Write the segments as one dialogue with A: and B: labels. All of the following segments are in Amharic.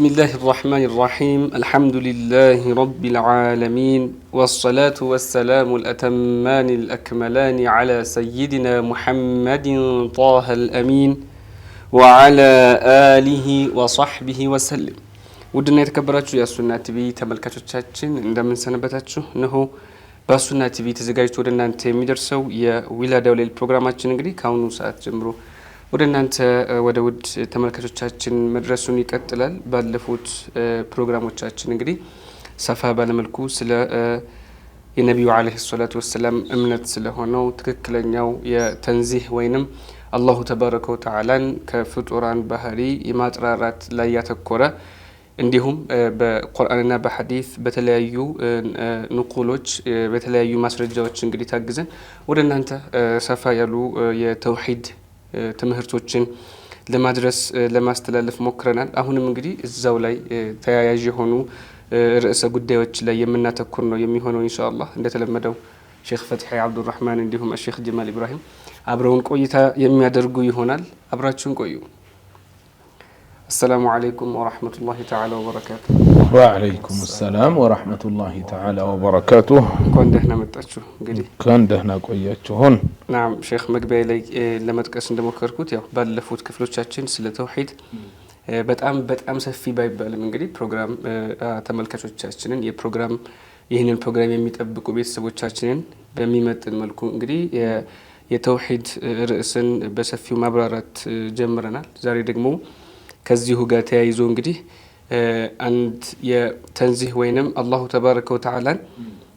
A: بسم الله الرحمن الرحيم الحمد لله رب العالمين والصلاة والسلام الأتمان الأكملان على سيدنا محمد طه الأمين وعلى آله وصحبه وسلم ودنا يتكبراتشو يا سنة تبي تملكاتشو تشاتشن عندما سنبتاتشو نهو بسنة تبي تزجاجتو ودنا انت ميدرسو يا ولادة وللبرنامج نجري كونو ساعات جمرو ودنا انت ودود تملكاتشو تشاتشن مدرسون يقتلال بالفوت برنامجاتشن نجري سفا بالملكو سلا النبي عليه الصلاة والسلام امنت سلا هونو تككلنياو يا تنزيه وينم الله تبارك وتعالى كفطران بحري يماطرارات لا يتكوره እንዲሁም በቁርአንና በሐዲስ በተለያዩ ንቁሎች በተለያዩ ማስረጃዎች እንግዲህ ታግዘን ወደናንተ ሰፋ ያሉ የተውሂድ ትምህርቶችን ለማድረስ ለማስተላለፍ ሞክረናል። አሁንም እንግዲህ እዛው ላይ ተያያዥ የሆኑ ርዕሰ ጉዳዮች ላይ የምናተኩር ነው የሚሆነው ኢንሻአላህ። እንደተለመደው ሼክ ፈትሒ አብዱራህማን እንዲሁም ሼክ ጀማል ኢብራሂም አብረውን ቆይታ የሚያደርጉ ይሆናል። አብራችሁን ቆዩ። السلام عليكم ورحمة الله تعالى وبركاته.
B: وعليكم السلام ورحمة الله تعالى وبركاته.
A: كون دهنا متأشوا قدي.
B: كان دهنا قوياتشون.
A: نعم شيخ مقبل لي لما تقسم دموكركوت يا بالفوت كفلو تشاتشين سلة توحيد بتأم سفي بايبال من قدي برنامج تملكتو تشاتشين يه برنامج يهين البرنامج يميتأبكو بيت سبو تشاتشين بميمة الملكو قدي يتوحيد رئيسن بسفيو مبررات جمرنا زاري دقمو ከዚሁ ጋር ተያይዞ እንግዲህ አንድ የተንዚህ ወይንም አላሁ ተባረከ ወተዓላ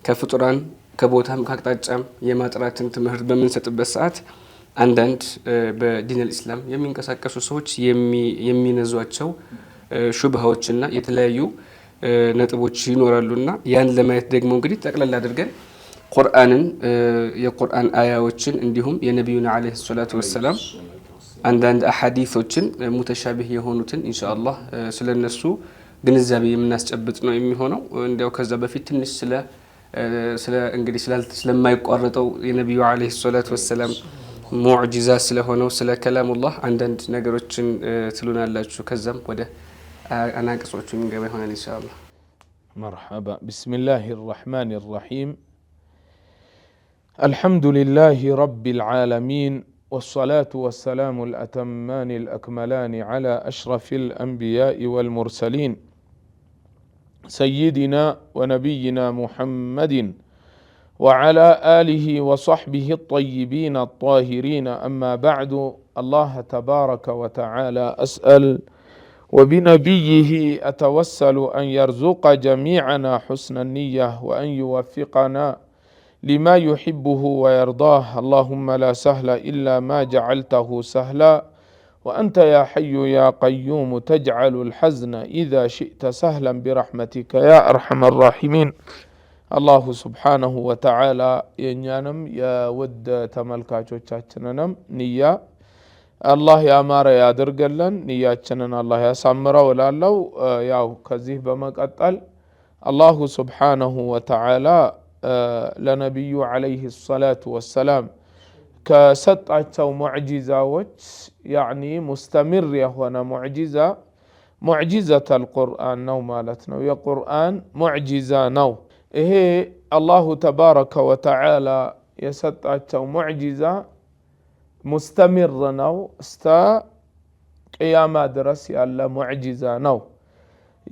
A: ከፍጡራን ከቦታም ከአቅጣጫም የማጥራትን ትምህርት በመንሰጥበት ሰዓት አንዳንድ በዲን አልእስላም የሚንቀሳቀሱ ሰዎች የሚነዟቸው ሹብሃዎችና የተለያዩ ነጥቦች ይኖራሉና ያን ለማየት ደግሞ እንግዲህ ጠቅለል አድርገን ቁርአንን የቁርአን አያዎችን እንዲሁም የነብዩና አለይሂ ሰላቱ ወሰለም አንዳንድ አሐዲሶችን ሙተሻቢህ የሆኑትን ኢንሻአላህ ስለነሱ ግንዛቤ የምናስጨብጥ ነው የሚሆነው። እንዲያው ከዛ በፊት ትንሽ ስለ እንግዲህ ስለማይቋረጠው የነብዩ አለይሂ ሰላቱ ወሰለም ሙዕጂዛ ስለሆነው ስለ ከላሙላህ አንዳንድ ነገሮችን ትሉናላችሁ። ከዛም ወደ አናቅጾቹ እንገባ ይሆናል ኢንሻአላህ።
B: መርሐባ ቢስሚላሂ الرحمن الرحيم الحمد لله رب العالمين والصلاة والسلام الأتمان الأكملان على أشرف الأنبياء والمرسلين سيدنا ونبينا محمد وعلى آله وصحبه الطيبين الطاهرين. أما بعد الله تبارك وتعالى أسأل وبنبيه أتوسل أن يرزق جميعنا حسن النية وأن يوفقنا لما يحبه ويرضاه. اللهم لا سهل إلا ما جعلته سهلا وأنت يا حي يا قيوم تجعل الحزن إذا شئت سهلا برحمتك يا أرحم الراحمين. الله سبحانه وتعالى ينيانم يا ود تملكاتو تشاتننم نية الله يا مار يا درجلن نياتنا الله يا سامرا ولا لو ياو كزيه بمقطل الله سبحانه وتعالى ለነብዩ አለይሂ ሰላቱ ወሰላም ከሰጣቸው ሙዕጂዛዎች ያኒ ሙስተምር የሆነ ሙዕጂዛ ሙዕጂዘተል ቁርአን ነው ማለት ነው። የቁርአን ሙዕጂዛ ነው። ይሄ አላሁ ተባረከ ወተዓላ የሰጣቸው ሙዕጂዛ ሙስተምር ነው። እስከ ቅያማ ድረስ ያለ ሙዕጂዛ ነው።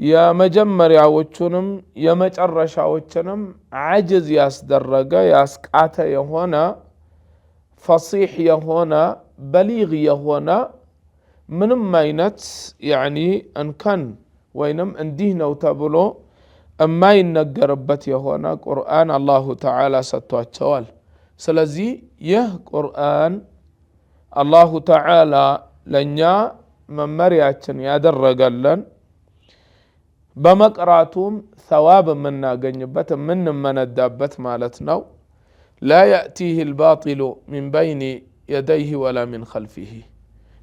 B: የመጀመሪያዎቹንም የመጨረሻዎችንም አጅዝ ያስደረገ ያስቃተ የሆነ ፈሲህ የሆነ በሊግ የሆነ ምንም አይነት ያኒ እንከን ወይንም እንዲህ ነው ተብሎ የማይነገርበት የሆነ ቁርአን አላሁ ተዓላ ሰጥቷቸዋል። ስለዚህ ይህ ቁርአን አላሁ ተዓላ ለእኛ መመሪያችን ያደረገለን በመቅራቱም ሰዋብ የምናገኝበት የምንመነዳበት ማለት ነው። ላ ያእቲህ ልባጢሉ ሚን በይኒ የደይህ ወላ ሚን ኸልፊህ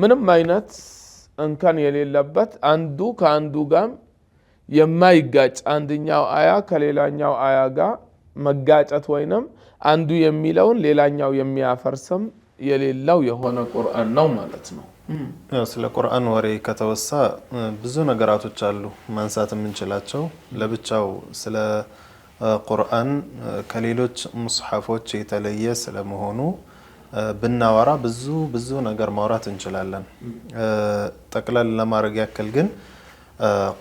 B: ምንም አይነት እንከን የሌለበት አንዱ ከአንዱ ጋር የማይጋጭ አንድኛው አያ ከሌላኛው አያ ጋር መጋጨት ወይንም አንዱ የሚለውን ሌላኛው የሚያፈርስም የሌለው የሆነ ቁርአን ነው ማለት ነው።
C: ስለ ቁርአን ወሬ ከተወሳ ብዙ ነገራቶች አሉ ማንሳት የምንችላቸው። ለብቻው ስለ ቁርአን ከሌሎች ሙስሐፎች የተለየ ስለመሆኑ ብናወራ ብዙ ነገር ማውራት እንችላለን። ጠቅለል ለማድረግ ያክል ግን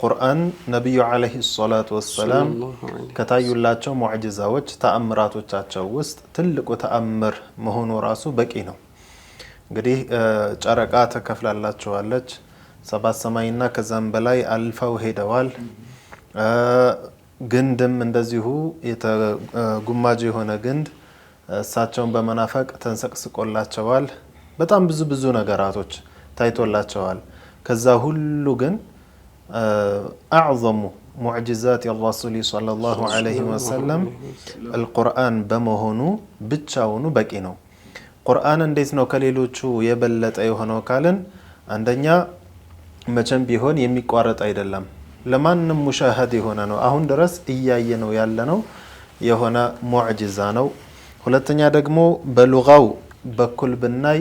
C: ቁርአን ነብዩ አለይሂ ሰላቱ ወሰላም ከታዩላቸው ሙዕጂዛዎች ተአምራቶቻቸው ውስጥ ትልቁ ተአምር መሆኑ ራሱ በቂ ነው። እንግዲህ ጨረቃ ተከፍላላቸዋለች፣ ሰባት ሰማይና ከዛም በላይ አልፈው ሄደዋል። ግንድም እንደዚሁ ጉማጅ የሆነ ግንድ እሳቸውን በመናፈቅ ተንሰቅስቆላቸዋል። በጣም ብዙ ነገራቶች ታይቶላቸዋል። ከዛ ሁሉ ግን አዕዘሙ ሙዕጂዛት የረሱል ሰለላሁ ዐለይሂ ወሰለም አልቁርአን በመሆኑ ብቻውኑ በቂ ነው። ቁርአን እንዴት ነው ከሌሎቹ የበለጠ የሆነው ካልን፣ አንደኛ መቼም ቢሆን የሚቋረጥ አይደለም፣ ለማንም ሙሻሃድ የሆነ ነው። አሁን ድረስ እያየ ነው ያለነው የሆነ ሙዕጂዛ ነው። ሁለተኛ ደግሞ በሉጋው በኩል ብናይ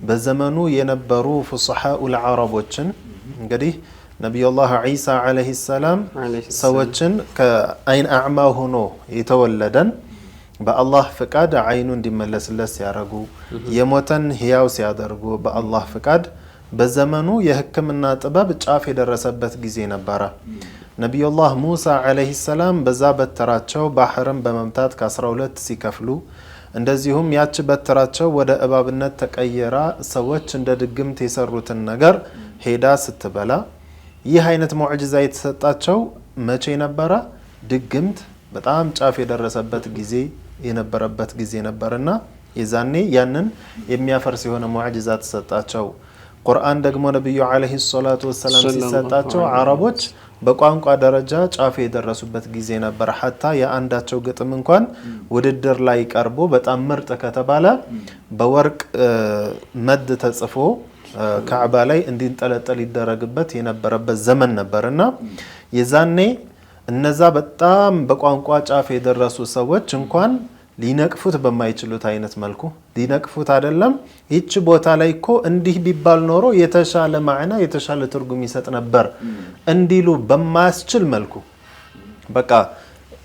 C: በዘመኑ የነበሩ ፉስሓኡል ዓረቦችን እንግዲህ ነቢዩላህ ዒሳ ዓለይሂ ሰላም ሰዎችን ከአይን አዕማ ሆኖ የተወለደን በአላህ ፍቃድ አይኑ እንዲመለስለት ሲያደርጉ፣ የሞተን ህያው ሲያደርጉ በአላህ ፍቃድ በዘመኑ የህክምና ጥበብ ጫፍ የደረሰበት ጊዜ ነበረ። ነቢዩላህ ሙሳ ዓለይሂ ሰላም በዛ በትራቸው ባህርን በመምታት ከ12 ሲከፍሉ፣ እንደዚሁም ያች በትራቸው ወደ እባብነት ተቀየራ ሰዎች እንደ ድግምት የሰሩትን ነገር ሄዳ ስትበላ፣ ይህ አይነት ሙዕጂዛ የተሰጣቸው መቼ ነበረ? ድግምት በጣም ጫፍ የደረሰበት ጊዜ የነበረበት ጊዜ ነበርና የዛኔ ያንን የሚያፈርስ የሆነ ሙዕጂዛ ተሰጣቸው። ቁርአን ደግሞ ነብዩ አለይሂ ሰላቱ ወሰላም ሲሰጣቸው አረቦች በቋንቋ ደረጃ ጫፍ የደረሱበት ጊዜ ነበር። ሐታ የአንዳቸው ግጥም እንኳን ውድድር ላይ ቀርቦ በጣም ምርጥ ከተባለ በወርቅ መድ ተጽፎ ካዕባ ላይ እንዲንጠለጠል ይደረግበት የነበረበት ዘመን ነበርና የዛኔ እነዛ በጣም በቋንቋ ጫፍ የደረሱ ሰዎች እንኳን ሊነቅፉት በማይችሉት አይነት መልኩ ሊነቅፉት አይደለም ይህች ቦታ ላይ እኮ እንዲህ ቢባል ኖሮ የተሻለ ማዕና የተሻለ ትርጉም ይሰጥ ነበር እንዲሉ በማያስችል መልኩ በቃ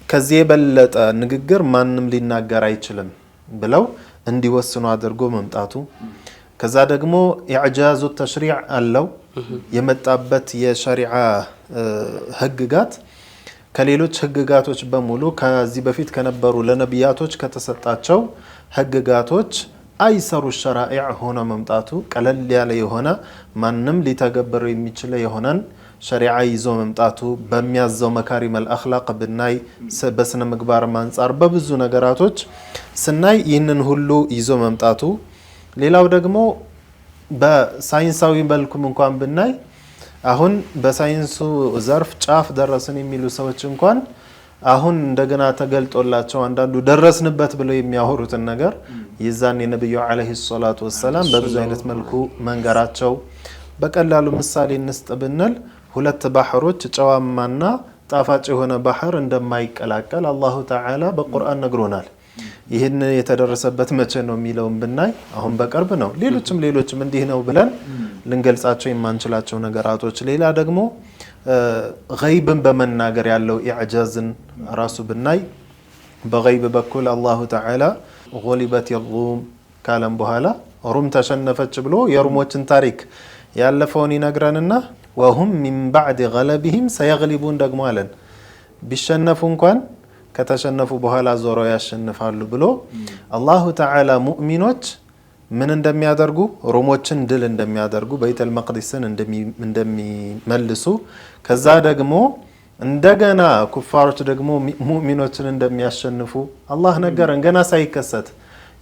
C: ከዚህ የበለጠ ንግግር ማንም ሊናገር አይችልም ብለው እንዲወስኑ አድርጎ መምጣቱ። ከዛ ደግሞ ኢዕጃዙ ተሽሪዕ አለው የመጣበት የሸሪዓ ህግጋት ከሌሎች ህግጋቶች በሙሉ ከዚህ በፊት ከነበሩ ለነቢያቶች ከተሰጣቸው ህግጋቶች አይሰሩ ሸራኢዕ ሆነ መምጣቱ፣ ቀለል ያለ የሆነ ማንም ሊተገብረው የሚችል የሆነን ሸሪዓ ይዞ መምጣቱ፣ በሚያዘው መካሪመል አኽላቅ ብናይ በስነ ምግባር አንፃር በብዙ ነገራቶች ስናይ ይህንን ሁሉ ይዞ መምጣቱ። ሌላው ደግሞ በሳይንሳዊ መልኩም እንኳን ብናይ አሁን በሳይንሱ ዘርፍ ጫፍ ደረስን የሚሉ ሰዎች እንኳን አሁን እንደገና ተገልጦላቸው አንዳንዱ ደረስንበት ብለው የሚያወሩትን ነገር የዛን የነብዩ አለይሂ ሰላቱ ወሰላም በብዙ አይነት መልኩ መንገራቸው። በቀላሉ ምሳሌ እንስጥ ብንል ሁለት ባህሮች ጨዋማና ጣፋጭ የሆነ ባህር እንደማይቀላቀል አላሁ ተዓላ በቁርአን ነግሮናል። ይህን የተደረሰበት መቼ ነው የሚለውን ብናይ አሁን በቅርብ ነው። ሌሎችም እንዲህ ነው ብለን ልንገልጻቸው የማንችላቸው ነገራቶች። ሌላ ደግሞ ገይብን በመናገር ያለው ኢዕጃዝን ራሱ ብናይ በገይብ በኩል አላሁ ተዓላ ጉሊበት የሩም ካለም በኋላ ሩም ተሸነፈች ብሎ የሩሞችን ታሪክ ያለፈውን ይነግረንና ወሁም ሚን ባዕድ ገለቢሂም ሰየግሊቡን ደግሞ አለን። ቢሸነፉ እንኳን ከተሸነፉ በኋላ ዞረው ያሸንፋሉ ብሎ አላሁ ተዓላ ሙእሚኖች ምን እንደሚያደርጉ ሮሞችን ድል እንደሚያደርጉ በይተል መቅዲስን እንደሚመልሱ ከዛ ደግሞ እንደገና ኩፋሮች ደግሞ ሙእሚኖችን እንደሚያሸንፉ አላህ ነገረን ገና ሳይከሰት።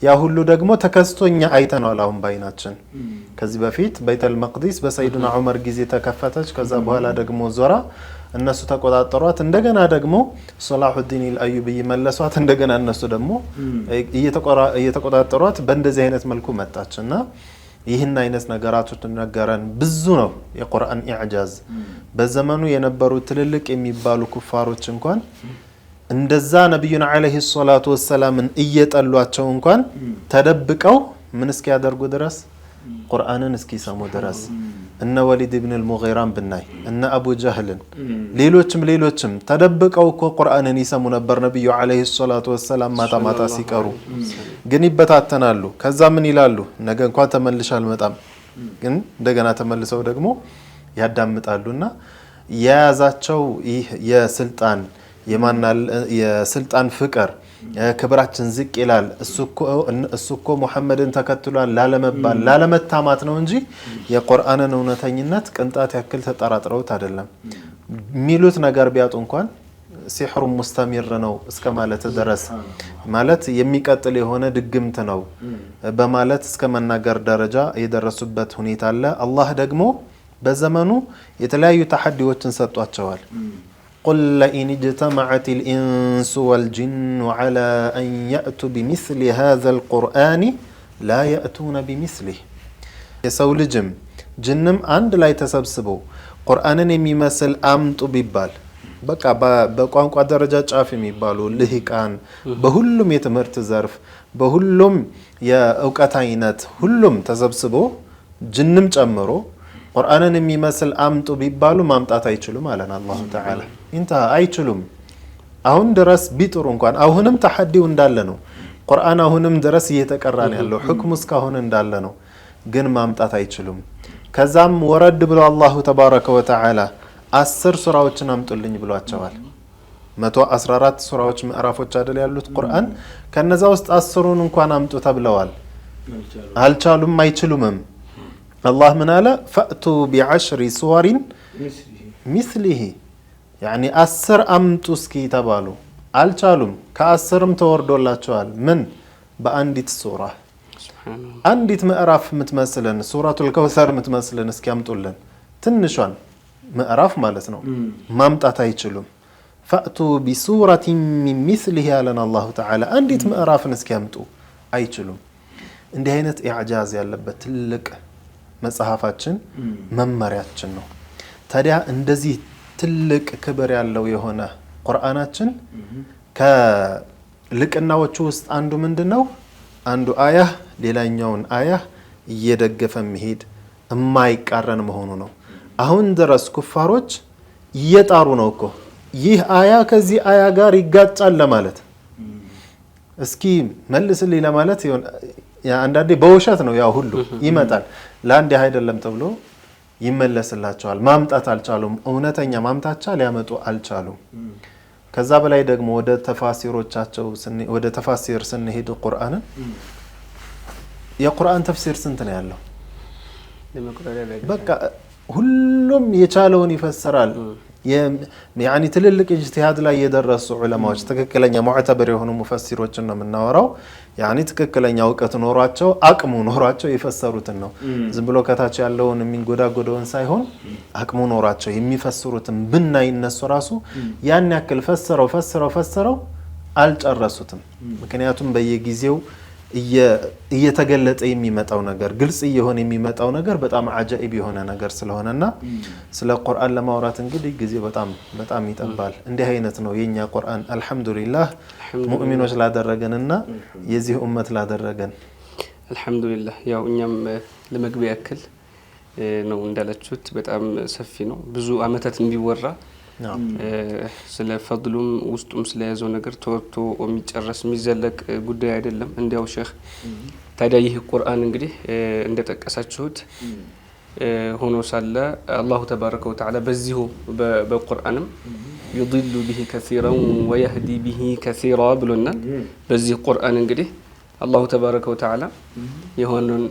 C: ያ ሁሉ ደግሞ ተከስቶኛ አይተናል አሁን ባይናችን። ከዚህ በፊት በይተል መቅዲስ በሰይዱና ዑመር ጊዜ ተከፈተች። ከዛ በኋላ ደግሞ ዞራ እነሱ ተቆጣጠሯት። እንደገና ደግሞ ሶላሁዲን አልአዩቢ መለሷት። እንደገና እነሱ ደግሞ እየተቆጣጠሯት በእንደዚህ አይነት መልኩ መጣችና ይህን አይነት ነገራቶች ነገረን። ብዙ ነው የቁርአን ኢዕጃዝ። በዘመኑ የነበሩ ትልልቅ የሚባሉ ኩፋሮች እንኳን እንደዛ ነብዩና አለይሂ ሰላቱ ወሰላምን እየጠሏቸው እንኳን ተደብቀው ምን እስኪያደርጉ ድረስ ቁርአንን እስኪሰሙ ድረስ እነ ወሊድ ኢብኑ አልሙጊራን ብናይ እነ አቡ ጀህልን ሌሎችም ተደብቀው እኮ ቁርአንን ይሰሙ ነበር ነብዩ አለይሂ ሰላቱ ወሰላም ማታ ሲቀሩ ግን ይበታተናሉ ከዛ ምን ይላሉ ነገ እንኳን ተመልሼ አልመጣም ግን እንደገና ተመልሰው ደግሞ ያዳምጣሉና የያዛቸው ይህ የስልጣን ፍቅር ክብራችን ዝቅ ይላል እሱኮ ሙሐመድን ተከትሏል ላለመባል ላለመታማት ነው እንጂ የቁርአንን እውነተኝነት ቅንጣት ያክል ተጠራጥረውት አይደለም ሚሉት ነገር ቢያጡ እንኳን ሲህሩ ሙስተሚር ነው እስከ ማለት ድረስ ማለት የሚቀጥል የሆነ ድግምት ነው በማለት እስከ መናገር ደረጃ የደረሱበት ሁኔታ አለ አላህ ደግሞ በዘመኑ የተለያዩ ተሐዲዎችን ሰጧቸዋል قل لئن اجتمعت الإنس والجن على أن يأتوا بمثل هذا القرآن لا يأتون بمثله የሰው ልጅም ጅንም አንድ ላይ ተሰብስበው ቁርአንን የሚመስል አምጡ ቢባል በቃ በቋንቋ ደረጃ ጫፍ የሚባሉ ልሂቃን በሁሉም የትምህርት ዘርፍ በሁሉም የእውቀት አይነት ሁሉም ተሰብስበው ጅንም ጨምሮ ቁርአንን የሚመስል አምጡ ቢባሉ ማምጣት አይችሉም አለን አላህ ተዓላ እንታ አይችሉም አሁን ድረስ ቢጥሩ እንኳን አሁንም ተሐዲው እንዳለ ነው ቁርአን አሁንም ድረስ እየተቀራን ያለው ሁክሙ እስካሁን እንዳለ ነው ግን ማምጣት አይችሉም ከዛም ወረድ ብሎ አላህ ተባረከ ወተዓላ 10 ሱራዎችን አምጡልኝ ብሏቸዋል 114 ሱራዎች ምዕራፎች አይደል ያሉት ቁርአን ከነዛ ውስጥ 10ን እንኳን አምጡ ተብለዋል አልቻሉም አይችሉምም الله من قال فأتوا بعشر صور مثله يعني 10 أمتسكي تبالو አልቻሉም ከ10ም ተወርዶላቸዋል ምን በአንዲት ሱራ አንዲት ምዕራፍ ምትመስለን ሱራቱል ከውሰር ምትመስለን እስኪያምጡልን ትንሿን ምዕራፍ ማለት ነው ማምጣት አይችሉም فأتوا بسورة من مثله على الله تعالى አንዲት ምዕራፍን እስኪያምጡ አይችሉም እንዲህ አይነት ኢዕጃዝ ያለበት ትልቅ መጽሐፋችን መመሪያችን ነው ታዲያ እንደዚህ ትልቅ ክብር ያለው የሆነ ቁርአናችን ከልቅናዎቹ ውስጥ አንዱ ምንድነው አንዱ አያ ሌላኛውን አያ እየደገፈ መሄድ የማይቃረን መሆኑ ነው አሁን ድረስ ኩፋሮች እየጣሩ ነው እኮ ይህ አያ ከዚህ አያ ጋር ይጋጫል ለማለት እስኪ መልስልኝ ለማለት አንዳንዴ በውሸት ነው ያው ሁሉ ይመጣል ለአንድ አይደለም ተብሎ ይመለስላቸዋል ማምጣት አልቻሉም እውነተኛ ማምጣቻ ሊያመጡ አልቻሉም ከዛ በላይ ደግሞ ወደ ተፋሲሮቻቸው ወደ ተፋሲር ስንሄድ ቁርአንን የቁርአን ተፍሲር ስንት ነው ያለው በቃ ሁሉም የቻለውን ይፈሰራል يعني ትልልቅ اجتهاد ላይ የደረሱ ዑለማዎች ተከክለኛ ሙዕተበር የሆኑ ሙፈሲሮችን ነው የምናወራው يعني ተከክለኛ ዕውቀት ኖሯቸው አቅሙ ኖሯቸው የፈሰሩትን ነው ዝም ብሎ ከታች ያለውን የሚንጎዳጎደውን ሳይሆን አቅሙ ኖሯቸው የሚፈስሩትን ብናይ እነሱ ራሱ ያን ያክል ፈሰረው አልጨረሱትም ምክንያቱም በየጊዜው እየተገለጠ የሚመጣው ነገር ግልጽ እየሆነ የሚመጣው ነገር በጣም አጃኢብ የሆነ ነገር ስለሆነና ስለ ቁርአን ለማውራት እንግዲህ ጊዜ በጣም ይጠባል እንዲህ አይነት ነው የኛ ቁርአን አልহামዱሊላህ ሙእሚኖች ላደረገንና የዚህ ኡመት ላደረገን
A: አልহামዱሊላህ ያው እኛም ለመግቢያ ያክል ነው እንዳላችሁት በጣም ሰፊ ነው ብዙ አመታት እንዲወራ ስለ ፈድሉም ውስጡም ስለያዘው ነገር ተወርቶ የሚጨረስ የሚዘለቅ ጉዳይ አይደለም እንዲያው ሼህ ታዲያ ይህ ቁርአን እንግዲህ እንደተጠቀሳችሁት ሆኖ ሳለ አላሁ ተባረከ ወተዓላ በዚሁ በቁርአንም يضل به كثيرا ويهدي به كثيرا ብሎናል በዚህ ቁርአን እንግዲህ አላሁ ተባረከ ወተዓላ የሆነን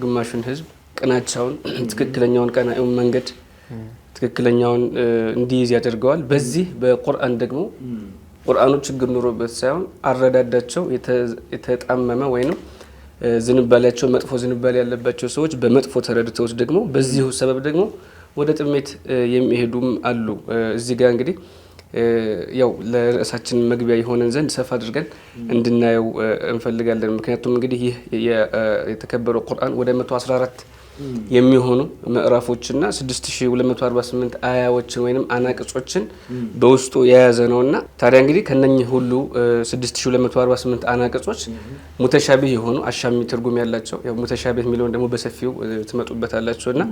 A: ግማሹን ህዝብ ቅናቻውን ትክክለኛውን ቀናኢውን መንገድ ትክክለኛውን እንዲይዝ ያደርገዋል በዚህ በቁርአን ደግሞ ቁርአኑ ችግር ኑሮበት ሳይሆን አረዳዳቸው የተጣመመ ወይንም ዝንባሌያቸው መጥፎ ዝንባሌ ያለባቸው ሰዎች በመጥፎ ተረድተው ደግሞ በዚሁ ሰበብ ደግሞ ወደ ጥሜት የሚሄዱም አሉ እዚህ ጋር እንግዲህ ያው ለራሳችን መግቢያ የሆነን ዘንድ ሰፋ አድርገን እንድናየው እንፈልጋለን ምክንያቱም እንግዲህ ይህ የተከበረው ቁርአን ወደ 114 የሚሆኑ ምዕራፎችና 6248 አያዎችን ወይንም አናቅጾችን በውስጡ የያዘ ነውና ታዲያ እንግዲህ ከነኚህ ሁሉ 6248 አናቅጾች ሙተሻቢህ የሆኑ አሻሚ ትርጉም ያላቸው ያው ሙተሻቢህ የሚለውን ደግሞ በሰፊው ትመጡበታላችሁና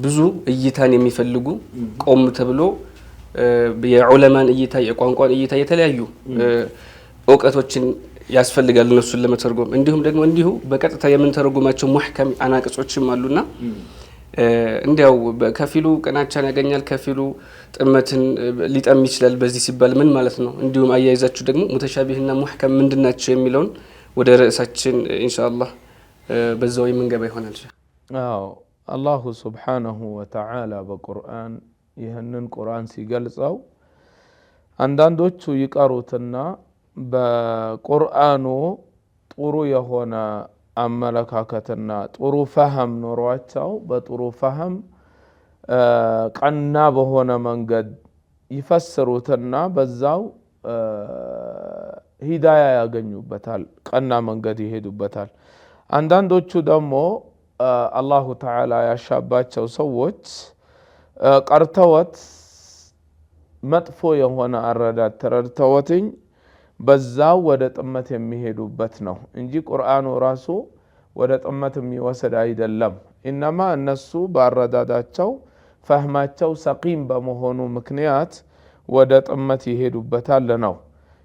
A: ብዙ እይታን የሚፈልጉ ቆም ተብሎ የዑለማን እይታ የቋንቋን እይታ የተለያዩ እውቀቶችን ያስፈልጋል እነሱን ለመተርጎም እንዲሁም ደግሞ እንዲሁ በቀጥታ የምንተረጉማቸው ሙህከም አናቅጾችም አሉና እንዲያው ከፊሉ ቅናቻን ያገኛል ከፊሉ ጥመትን ሊጠም ይችላል በዚህ ሲባል ምን ማለት ነው እንዲሁም አያይዛችሁ ደግሞ ሙተሻቢህና ሙህከም ምንድናቸው የሚለውን ወደ ርዕሳችን ኢንሻአላህ በዛው የምንገባ ይሆናል።
B: አዎ አላሁ ሱብሓነሁ ወተዓላ በቁርአን ይህንን ቁርአን ሲገልጸው አንዳንዶቹ ይቀሩትና በቁርአኑ ጥሩ የሆነ አመለካከትና ጥሩ ፈህም ኖሯቸው በጥሩ ፈህም ቀና በሆነ መንገድ ይፈስሩትና በዛው ሂዳያ ያገኙበታል ቀና መንገድ ይሄዱበታል። አንዳንዶቹ ደግሞ አላሁ ተዓላ ያሻባቸው ሰዎች ቀርተወት መጥፎ የሆነ አረዳድ ተረድተውትኝ በዛው ወደ ጥመት የሚሄዱበት ነው እንጂ ቁርአኑ ራሱ ወደ ጥመት የሚወስድ አይደለም። ኢነማ እነሱ ባረዳዳቸው ፈህማቸው ሰቂም በመሆኑ ምክንያት ወደ ጥመት ይሄዱበታል ነው።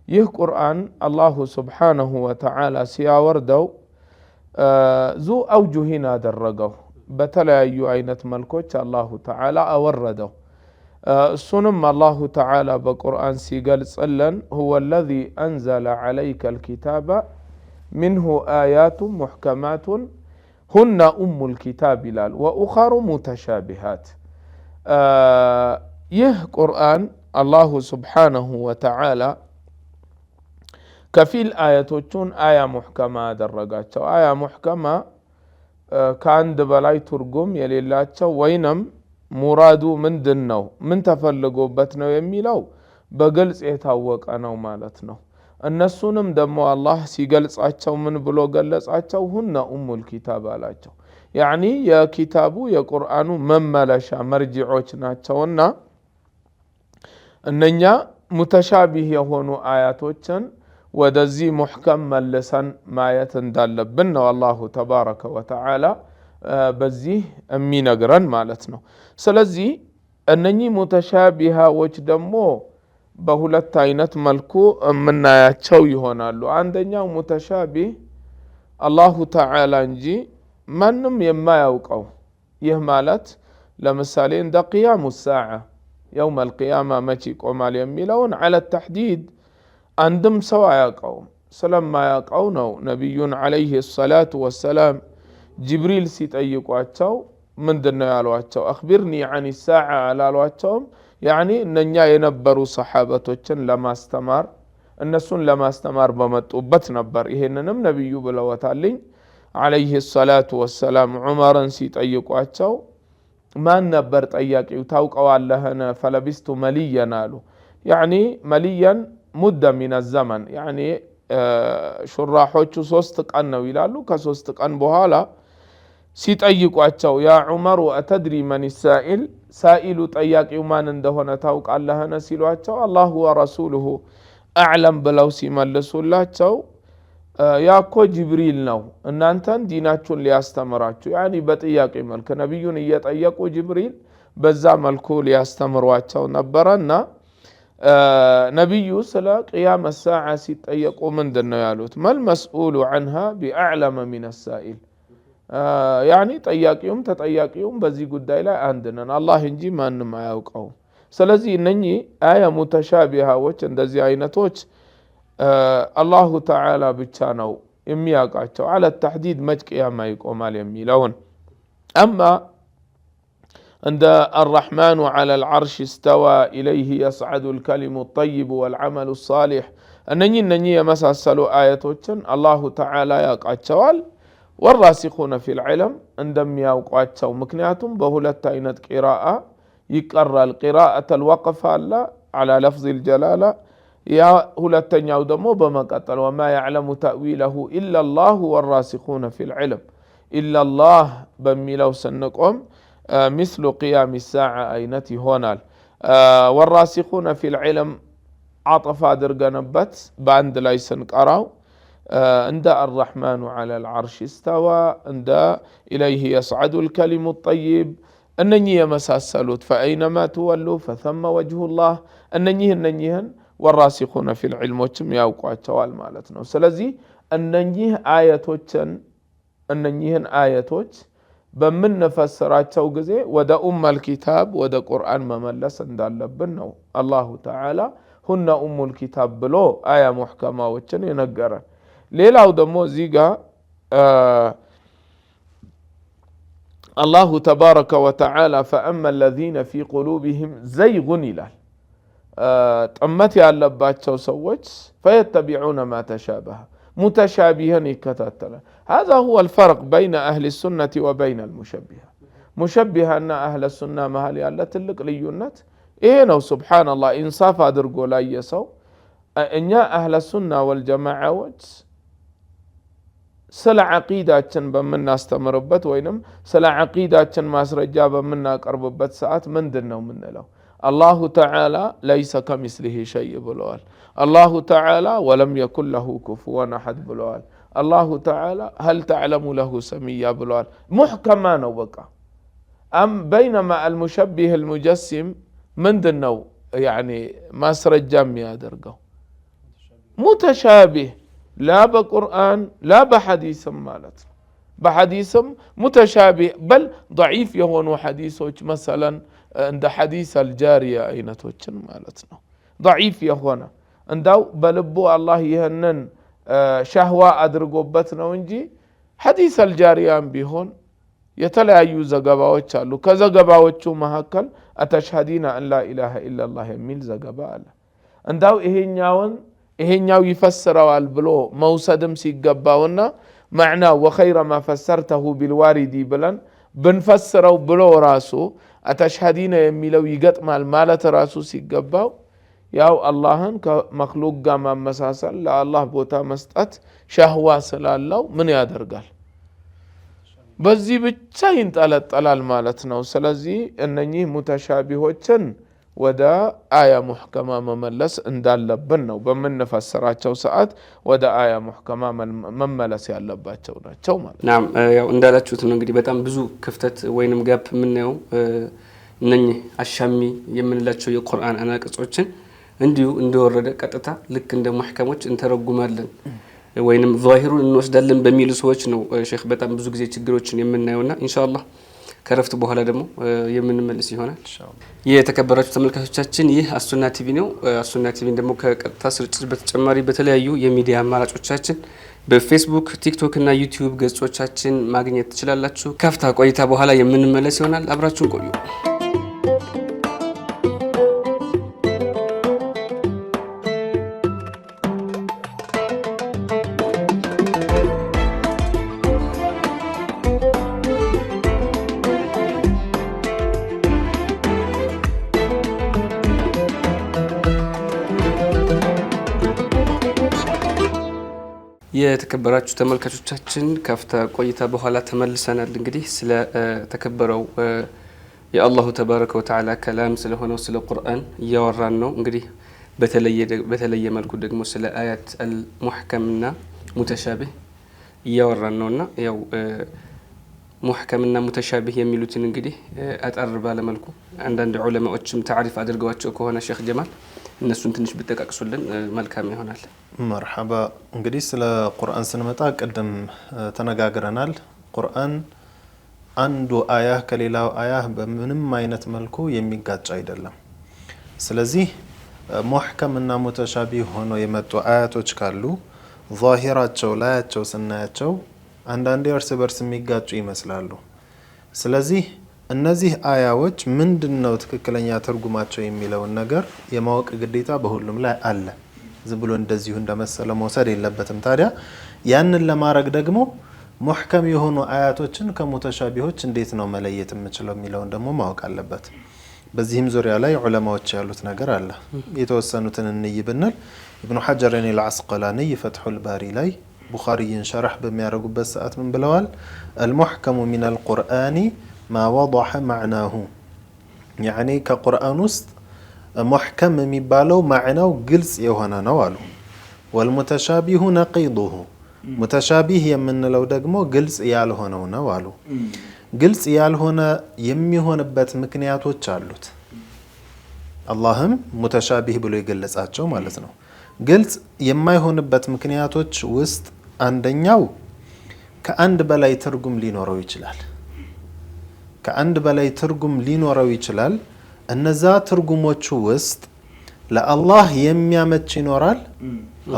B: ይህ ቁርአን አላሁ ሱብሓነሁ ወተዓላ ሲያወርደው ዙ አውጁሂን አደረገው በተለያዩ አይነት መልኮች አላሁ ተዓላ አወረደው። እሱንም አላሁ ተዓላ በቁርአን ሲገልጽልን ሁወ አለዚ አንዘለ ዐለይከ አልኪታበ ሚንሁ አያቱን ሙሕከማቱን ሁነ ኡሙል ኪታብ ይላል ወኡኸሩ ሙተሻቢሃት። ይህ ቁርአን አላሁ ሱብሓነሁ ወተዓላ ከፊል አያቶቹን አያ ሙሕከማ አደረጋቸው። አያ ሙሕከማ ከአንድ በላይ ትርጉም የሌላቸው ወይንም ሙራዱ ምንድን ነው ምን ተፈልጎበት ነው የሚለው በግልጽ የታወቀ ነው ማለት ነው። እነሱንም ደግሞ አላህ ሲገልጻቸው ምን ብሎ ገለጻቸው? ሁነ ኡሙል ኪታብ አላቸው። ያዕኒ የኪታቡ የቁርአኑ መመለሻ መርጂዖች ናቸውና እነኛ ሙተሻቢህ የሆኑ አያቶችን ወደዚህ ሙሕከም መልሰን ማየት እንዳለብን ነው አላሁ ተባረከ ወተዓላ በዚህ የሚነግረን ማለት ነው። ስለዚህ እነኚህ ሙተሻቢሃዎች ደግሞ በሁለት አይነት መልኩ የምናያቸው ይሆናሉ። አንደኛው ሙተሻቢህ አላሁ ተዓላ እንጂ ማንም የማያውቀው ይህ ማለት ለምሳሌ እንደ ቂያሙ ሰዓ የውም አልቂያማ መቼ ይቆማል የሚለውን ዐለ ተሕዲድ አንድም ሰው አያውቀውም። ስለማያውቀው ነው ነቢዩን ዐለይሂ ሰላቱ ወሰላም ጅብሪል ሲጠይቋቸው ምንድነው ያሏቸው? አኽቢርኒ ዐን ሰዓ አላሏቸውም። ያዕኒ እነኛ የነበሩ ሰሓበቶችን ለማስተማር እነሱን ለማስተማር በመጡበት ነበር። ይሄንንም ነቢዩ ብለወታልኝ ዐለይሂ ሰላቱ ወሰላም ዑመርን ሲጠይቋቸው ማን ነበር ጠያቂው ታውቀዋለህን? ፈለቢስቱ መልየን አሉ። ያዕኒ መልየን ሙደ ሚነ ዘመን ያዕኒ ሹራሖቹ 3 ቀን ነው ይላሉ። ከ3 ቀን በኋላ ሲጠይቋቸው ያ ዑመሩ አተድሪ መን ሳኢል ሳኢሉ ጠያቂው ማን እንደሆነ ታውቃለህን ሲሏቸው አላሁ ወረሱሉሁ አዕለም ብለው ሲመልሱላቸው ያኮ ጅብሪል ነው እናንተን ዲናችሁን ሊያስተምራችሁ ያኒ በጥያቄ መልክ ነቢዩን እየጠየቁ ጅብሪል በዛ መልኩ ሊያስተምሯቸው ነበረና ነቢዩ ስለ ቅያመ ሰዓ ሲጠየቁ ምንድን ነው ያሉት? መል መስኡሉ ዐንሃ ቢአዕለመ ሚነ ሳኢል ያኒ ጠያቂውም ተጠያቂውም በዚህ ጉዳይ ላይ አንድ ነን አላህ እንጂ ማንም አያውቀውም። ስለዚህ እነኚህ አያ ሙተሻቢሃዎች እንደዚህ አይነቶች አላሁ ተዓላ ብቻ ነው የሚያውቃቸው ዐለ ተሕዲድ መች ቅያማ ይቆማል የሚለውን። አማ እንደ አርረሕማኑ ዐለል ዐርሽ እስተዋ ኢለይህ የስዐዱ ልከሊሙ ጠይቡ ወልዐመሉ ሳሊሕ እነኚህ የመሳሰሉ አየቶችን አላሁ ተዓላ ያውቃቸዋል። ወራሲኹነ ፊል ዒልም እንደሚያውቋቸው ምክንያቱም በሁለት አይነት ቂራአ ይቀራል። ቂራአተል ወቅፍ አለ ዐላ ለፍዚል ጀላላ ያ ሁለተኛው ደግሞ በመቀጠል ወማ ያዕለሙ ተእዊለሁ ኢለላሁ ወራሲኹነ ፊል ዒልም إلا الله بميلو سنقوم مثل قيام الساعة أينتي هونال والراسخون في العلم عطف درقنبت باند لايسنك أراو عند الرحمن على العرش استوى عند إليه يصعد الكلم الطيب أنني مساسلوت فأينما تولوا فثم وجه الله أننيهن والراسخون في العلم وتم يوقع التوال مالتنا سلزي أننيه آياتوچن أننيهن آياتوچ بمن نفسراتቸው ጊዜ ወደ الكتاب ወደ ቁርአን መመለስ እንዳለብን ነው الله تعالى هن الكتاب ብሎ አያ ሙህከማዎችን የነገረን ሌላው ደግሞ እዚህ ጋር الله تبارك وتعالى فأما الذين في قلوبهم زيغ ይላል ጥመት ያለባቸው ሰዎች فيتبعون ما تشابه متشابها يكتاتلا هذا هو الفرق بين أهل السنة وبين المشبهة مشبهة أن أهل السنة مهل يالا تلك ليونت إيه سبحان الله إنصاف أدرقو لا يسو إن أهل السنة والجماعة سلا عقيدة بمنا استمربت وينم سلا عقيدة ما سرجا بمنا قربت ساعات من دنا ومن له الله تعالى ليس كمثله شيء بلوال الله تعالى ولم يكن له كفوا أحد بلوال الله تعالى هل تعلم له سميا بلوال محكمان وبقى أم بينما المشبه المجسم من دنو يعني ما سرجا يا درقه متشابه لا بقرآن لا بحديث مالت بحديث متشابه بل ضعيف يهون حديثه مثلا عند حديث الجارية أين توجن مالتنا ضعيف يهونا عندو بلبو الله يهنن شهوة أدرقوبتنا ونجي حديث الجارية بيهون يتلايو زقباوش قالو كزقباوش مهكل أتشهدين أن لا إله إلا الله يميل زقبال عندو إهنياو يفسروا البلو موسدم سيقباونا معنى وخير ما فسرته بالواردي بلن بنفسروا بلو راسو أتشهدين يميلو يقطم المالة راسو سيقباو ያው አላህን ከመክሉቅ ጋር ማመሳሰል ለአላህ ቦታ መስጠት ሸህዋ ስላለው ምን ያደርጋል በዚህ ብቻ ይንጠለጠላል ማለት ነው ስለዚህ እነኚህ ሙተሻቢሆችን ወደ አያ ሙህከማ መመለስ እንዳለብን ነው በመነፈሰራቸው ሰዓት ወደ አያ ሙህከማ መመለስ ያለባቸው ናቸው ማለት
A: ናም ያው እንዳላችሁት ነው እንግዲህ በጣም ብዙ ክፍተት ወይንም ጋፕ ምን ነው እነኚህ አሻሚ የምንላቸው የቁርአን አናቅጾችን እንዲሁ እንደወረደ ቀጥታ ልክ እንደ ሙህከሞች እንተረጉማለን ወይንም ዛሂሩን እንወስዳለን በሚሉ ሰዎች ነው ሼክ በጣም ብዙ ጊዜ ችግሮችን የምናየውና ኢንሻአላህ ከረፍት በኋላ ደግሞ የምንመልስ ይሆናል ኢንሻአላህ የተከበራችሁ ተመልካቾቻችን ይህ አሱና ቲቪ ነው አሱና ቲቪን ደግሞ ከቀጥታ ስርጭት በተጨማሪ በተለያዩ የሚዲያ አማራጮቻችን በፌስቡክ ቲክቶክ እና ዩቲዩብ ገጾቻችን ማግኘት ትችላላችሁ ከፍታ ቆይታ በኋላ የምንመለስ ይሆናል አብራችሁን ቆዩ የተከበራችሁ ተመልካቾቻችን ከፍታ ቆይታ በኋላ ተመልሰናል እንግዲህ ስለ ተከበረው የአላሁ ተባረከ ወተዓላ ከላም ስለሆነው ስለ ቁርአን ያወራን ነው እንግዲህ በተለየ መልኩ ደግሞ ስለ አያት አልሙህከምና ሙተሻቢህ ያወራን ነውና ያው ሙህከምና ሙተሻቢህ የሚሉትን እንግዲህ አጠር ባለ መልኩ አንዳንድ ዑለማዎችም ታሪፍ አድርገዋቸው ከሆነ ሼክ ጀማል እነሱን ትንሽ ብትጠቃቅሱልን መልካም ይሆናል
C: መርሐባ እንግዲህ ስለ ቁርአን ስንመጣ ቀደም ተነጋግረናል ቁርአን አንዱ አያ ከሌላው አያ በምንም አይነት መልኩ የሚጋጭ አይደለም ስለዚህ ሙህከምና ሙተሻቢህ ሆኖ የመጡ አያቶች ካሉ ዛሂራቸው ላያቸው ስናያቸው አንዳንዴ እርስ በርስ የሚጋጩ ይመስላሉ ስለዚህ እነዚህ አያዎች ምንድነው ትክክለኛ ትርጉማቸው የሚለውን ነገር የማወቅ ግዴታ በሁሉም ላይ አለ ዝም ብሎ እንደዚሁ እንደመሰለ መውሰድ የለበትም ታዲያ ያንን ለማድረግ ደግሞ ሙህከም የሆኑ አያቶችን ከሙተሻቢሆች እንዴት ነው መለየት የምችለው የሚለውን ደግሞ ማወቅ አለበት በዚህም ዙሪያ ላይ ዑለማዎች ያሉት ነገር አለ የተወሰኑትን እንይ ብንል ኢብኑ ሐጀር አልዓስቀላኒ ፈትሁል ባሪ ላይ ቡኻሪን ሸርህ በሚያደርጉበት ሰዓት ምን ብለዋል? المحكم من القرآن ما وضح معناه يعني ከቁርአን ውስጥ محكم የሚባለው ማዕናው ግልጽ የሆነ ነው አሉ። والمتشابه نقيضه متشابه የምንለው ደግሞ ግልጽ ያልሆነው ነው አሉ። ግልጽ ያልሆነ የሚሆንበት ምክንያቶች አሉት። አላህም ሙተሻቢህ ብሎ ይገለጻቸው ማለት ነው። ግልጽ የማይሆንበት ምክንያቶች ውስጥ አንደኛው ከአንድ በላይ ትርጉም ሊኖረው ይችላል። ከአንድ በላይ ትርጉም ሊኖረው ይችላል። እነዛ ትርጉሞቹ ውስጥ ለአላህ የሚያመች ይኖራል።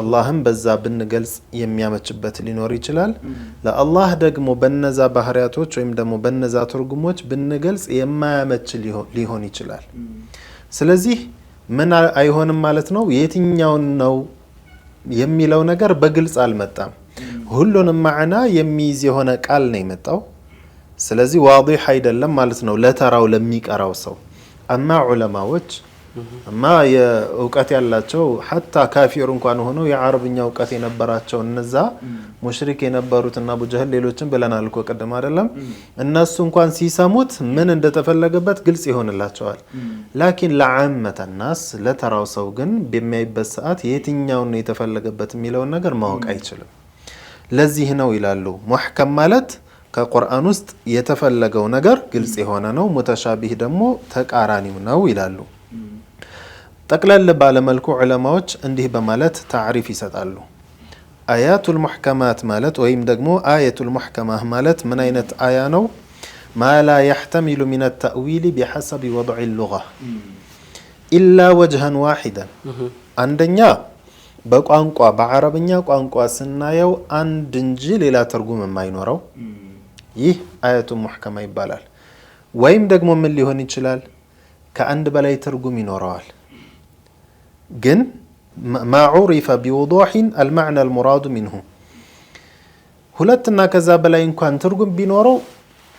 C: አላህም በዛ ብንገልጽ የሚያመችበት ሊኖር ይችላል። ለአላህ ደግሞ በነዛ ባህሪያቶች ወይም ደግሞ በነዛ ትርጉሞች ብንገልጽ የማያመች ሊሆን ይችላል። ስለዚህ ምን አይሆንም ማለት ነው? የትኛውን ነው የሚለው ነገር በግልጽ አልመጣም። ሁሉንም ማዕና የሚይዝ የሆነ ቃል ነው የመጣው። ስለዚህ ዋዲህ አይደለም ማለት ነው ለተራው ለሚቀራው ሰው። አማ ዑለማዎች እማ የእውቀት ያላቸው ሐታ ካፊር እንኳን ሆነው የአረብኛ እውቀት የነበራቸው እነዛ ሙሽሪክ የነበሩትና አቡ ጀህል ሌሎችን ብለናል እኮ ቀደም አይደለም? እነሱ እንኳን ሲሰሙት ምን እንደተፈለገበት ግልጽ ይሆንላቸዋል። ላኪን ለዓመተ الناس ለተራው ሰው ግን በሚያይበት ሰዓት የትኛው ነው የተፈለገበት የሚለውን ነገር ማወቅ አይችልም። ለዚህ ነው ይላሉ ሙህከም ማለት ከቁርአን ውስጥ የተፈለገው ነገር ግልጽ የሆነ ነው። ሙተሻቢህ ደግሞ ተቃራኒው ነው ይላሉ። ጠቅለል ባለመልኩ ዑለማዎች እንዲህ በማለት ታዕሪፍ ይሰጣሉ። አያቱል ሙሕከማት ማለት ወይም ደግሞ አያቱል ሙሕከማህ ማለት ምን አይነት አያ ነው? ማ ላ የሕተሚሉ ሚነ ተእዊል ቢሐሰቢ ወድዕ ሉጋ ኢላ ወጅሀን ዋሒደን። አንደኛ በቋንቋ በዓረብኛ ቋንቋ ስናየው አንድ እንጂ ሌላ ትርጉም የማይኖረው ይህ አያቱ ሙሕከማ ይባላል። ወይም ደግሞ ምን ሊሆን ይችላል? ከአንድ በላይ ትርጉም ይኖረዋል። ግን ማ ዑሪፈ ቢውዱሕን አልመዕና አልሙራዱ ሚንሁ ሁለትና ከዛ በላይ እንኳን ትርጉም ቢኖረው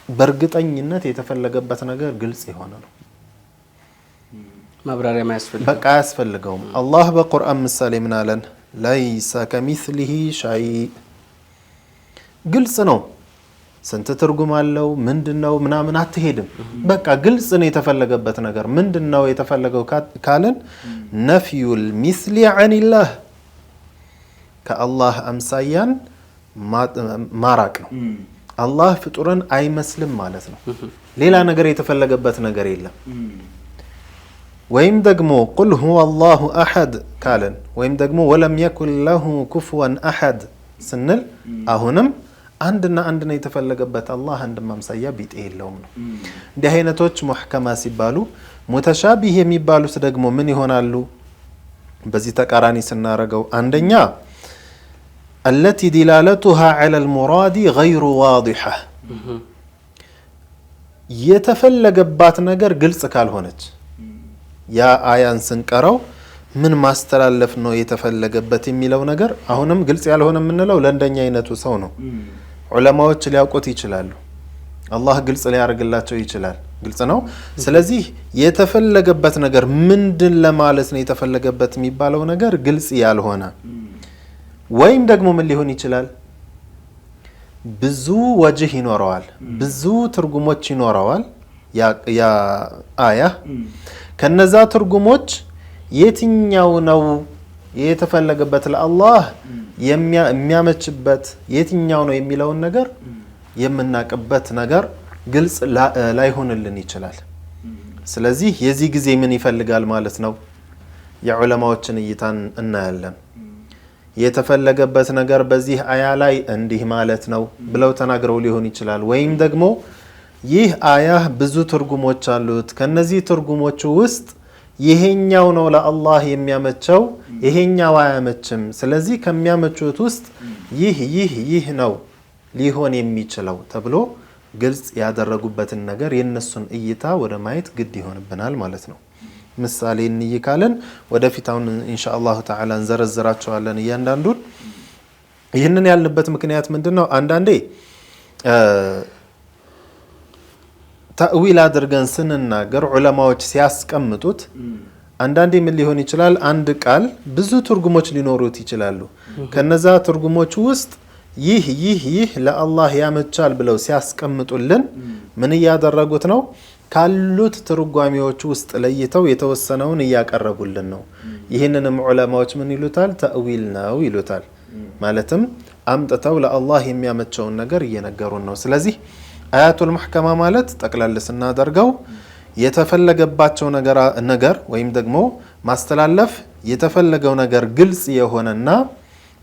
C: በእርግጠኝነት የተፈለገበት ነገር ግልጽ የሆነ ነው።
A: ማብራሪያ ማያስፈልገው
C: በቃ አያስፈልገውም። አላህ በቁርአን ምሳሌ ምን አለን? ለይሰ ከሚስሊሂ ሸይ ግልጽ ነው። ስንት ትርጉም አለው ምንድነው ምናምን አትሄድም። በቃ ግልጽ ነው የተፈለገበት ነገር ምንድነው የተፈለገው ካለን ነፍዩል ሚስሊ ዐኒላህ ከአላህ አምሳያን ማራቅ ነው። አላህ ፍጡርን አይመስልም ማለት ነው። ሌላ ነገር የተፈለገበት ነገር የለም። ወይም ደግሞ ቁል ሁወ አላሁ አሐድ ካለን ወይም ደግሞ ወለም የኩን ለሁ ኩፍወን አሐድ ስንል አሁንም አንድና አንድ ነው የተፈለገበት። አላህ አንድም አምሳያ ቢጤ የለውም ነው። እንዲህ አይነቶች ሙሕከማ ሲባሉ፣ ሙተሻቢህ የሚባሉት ደግሞ ምን ይሆናሉ? በዚህ ተቃራኒ ስናረገው አንደኛ አለቲ ዲላለቱሃ ዐለል ሙራዲ ገይሩ ዋዲሐ የተፈለገባት ነገር ግልጽ ካልሆነች ያ አያን ስንቀረው ምን ማስተላለፍ ነው የተፈለገበት የሚለው ነገር አሁንም ግልጽ ያልሆነ የምንለው ለእንደኛ አይነቱ ሰው ነው። ዑለማዎች ሊያውቁት ይችላሉ። አላህ ግልጽ ሊያደርግላቸው ይችላል። ግልጽ ነው። ስለዚህ የተፈለገበት ነገር ምንድን ለማለት ነው የተፈለገበት የሚባለው ነገር ግልጽ ያልሆነ ወይም ደግሞ ምን ሊሆን ይችላል? ብዙ ወጅህ ይኖረዋል፣ ብዙ ትርጉሞች ይኖረዋል ያ አያ። ከነዛ ትርጉሞች የትኛው ነው የተፈለገበት ለአላህ የሚያመችበት የትኛው ነው የሚለውን ነገር የምናቅበት ነገር ግልጽ ላይሆንልን ይችላል። ስለዚህ የዚህ ጊዜ ምን ይፈልጋል ማለት ነው? የዑለማዎችን እይታን እናያለን። የተፈለገበት ነገር በዚህ አያ ላይ እንዲህ ማለት ነው ብለው ተናግረው ሊሆን ይችላል። ወይም ደግሞ ይህ አያ ብዙ ትርጉሞች አሉት፣ ከነዚህ ትርጉሞች ውስጥ ይሄኛው ነው ለአላህ የሚያመቸው ይሄኛው አያመችም። ስለዚህ ከሚያመቹት ውስጥ ይህ ነው ሊሆን የሚችለው ተብሎ ግልጽ ያደረጉበትን ነገር የነሱን እይታ ወደ ማየት ግድ ይሆንብናል ማለት ነው። ምሳሌ እንይካለን ወደፊት አሁን ኢንሻአላህ ተዓላ እንዘረዝራቸዋለን እያንዳንዱን። ይህንን ያልንበት ምክንያት ምንድነው? አንዳንዴ ተእዊል አድርገን ስንናገር ዑለማዎች ሲያስቀምጡት አንዳንዴ ምን ሊሆን ይችላል አንድ ቃል ብዙ ትርጉሞች ሊኖሩት ይችላሉ ከነዛ ትርጉሞች ውስጥ ይህ ለአላህ ያመቻል ብለው ሲያስቀምጡልን ምን ያደረጉት ነው ካሉት ትርጓሜዎች ውስጥ ለይተው የተወሰነውን ያቀርቡልን ነው ይሄንንም ዑለማዎች ምን ይሉታል ተእዊል ነው ይሉታል ማለትም አምጥተው ለአላህ የሚያመቸውን ነገር እየነገሩን ነው ስለዚህ አያቱል ሙህከማ ማለት ጠቅላላ ስናደርገው የተፈለገባቸው ነገር ወይም ደግሞ ማስተላለፍ የተፈለገው ነገር ግልጽ የሆነና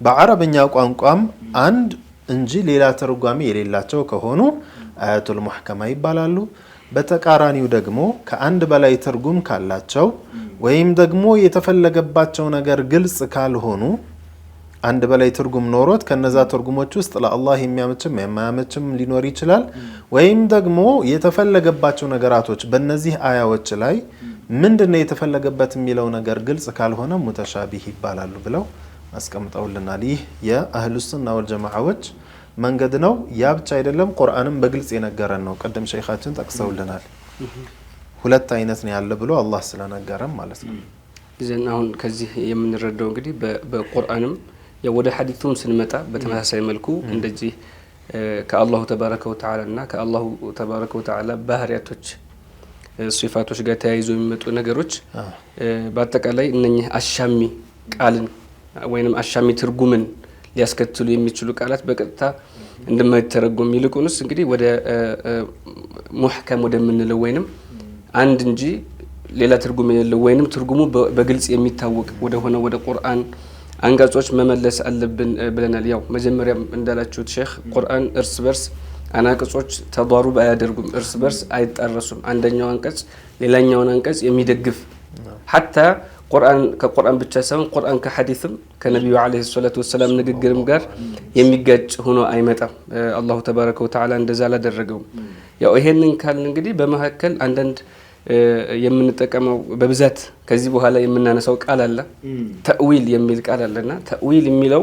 C: በአረብኛ ቋንቋም አንድ እንጂ ሌላ ትርጓሜ የሌላቸው ከሆኑ አያቱል ሙህከማ ይባላሉ በተቃራኒው ደግሞ ከአንድ በላይ ትርጉም ካላቸው ወይም ደግሞ የተፈለገባቸው ነገር ግልጽ ካልሆኑ አንድ በላይ ትርጉም ኖሮት ከነዛ ትርጉሞች ውስጥ ለአላህ የሚያመችም የማያመችም ሊኖር ይችላል ወይም ደግሞ የተፈለገባቸው ነገራቶች በእነዚህ አያዎች ላይ ምንድነው የተፈለገበት የሚለው ነገር ግልጽ ካልሆነ ሙተሻቢህ ይባላሉ ብለው አስቀምጠውልናል ይህ የአህሉ ሱና ወልጀማዓዎች መንገድ ነው ያ ብቻ አይደለም ቁርአንም በግልጽ የነገረን ነው ቀደም ሸይኻችን ጠቅሰውልናል ሁለት አይነት ነው ያለ ብሎ አላህ ስለነገረን ማለት ነው
A: ዘን አሁን ከዚህ የምንረዳው እንግዲህ በቁርአንም ወደ ሐዲሱም ስንመጣ በተመሳሳይ መልኩ እንደዚህ ከአላሁ ተባረከ ወተዓላ እና ከአላሁ ተባረከ ወተዓላ ባህሪያቶች ሲፋቶች ጋር ተያይዞ የሚመጡ ነገሮች በአጠቃላይ እነኚህ አሻሚ ቃልን ወይንም አሻሚ ትርጉምን ሊያስከትሉ የሚችሉ ቃላት በቀጥታ እንደማይተረጎም ይልቁንስ እንግዲህ ወደ ሙህከም ወደምንለው ወይንም አንድ እንጂ ሌላ ትርጉም የሌለው ወይንም ትርጉሙ በግልጽ የሚታወቅ ወደ ሆነ ወደ ቁርአን አንቀጾች መመለስ አለብን ብለናል ያው መጀመሪያም እንዳላችሁት ሼክ ቁርአን እርስ በርስ አናቀጾች ተዳሩብ አያደርጉም እርስ በርስ አይጣረሱም አንደኛው አንቀጽ ሌላኛውን አንቀጽ የሚደግፍ حتى ከቁርአን ብቻ ሳይሆን ቁርአን ከሐዲስም ከነብዩ አለይሂ ሰላቱ ወሰለም ንግግርም ጋር የሚጋጭ ሆኖ አይመጣም አላሁ ተባረከ ወተዓላ እንደዛ አላደረገውም ያው ይሄንን ካልን እንግዲህ በመሐከል አንዳንድ የምንጠቀመው በብዛት ከዚህ በኋላ የምናነሳው ቃል አለ ተእዊል የሚል ቃል አለና ተእዊል የሚለው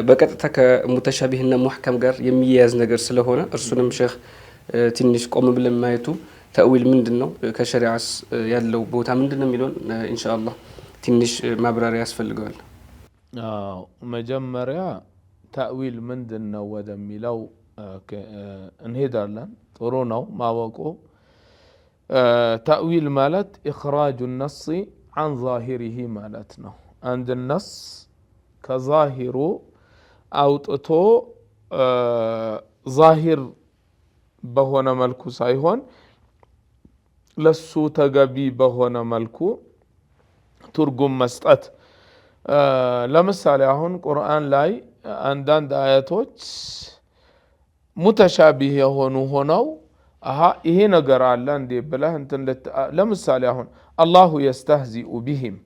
A: በቀጥታ ከሙተሻቢህና ሙህከም ጋር የሚያያዝ ነገር ስለሆነ እርሱንም ሼክ ትንሽ ቆም ብለን ማየቱ ተእዊል ምንድነው ከሸሪዓስ ያለው ቦታ ምንድነው የሚለውን ኢንሻአላህ ትንሽ ማብራሪያ ያስፈልጋል
B: መጀመሪያ ተእዊል ምንድነው ወደሚለው እንሄዳለን ጥሩ ነው ማወቁ تأويل مالت إخراج النص عن ظاهره مالتنا عند النص كظاهر أو تطو ظاهر بهونا ملكو سايهون لسو تقبي بهونا ملكو ترقم مستقت لمثال هون قرآن لاي عندان آياتوች متشابه هونو هونو ይሄ ነገር አለ እንዴ ብለህ እንትን ለምሳሌ አሁን አላሁ يستهزئ بهم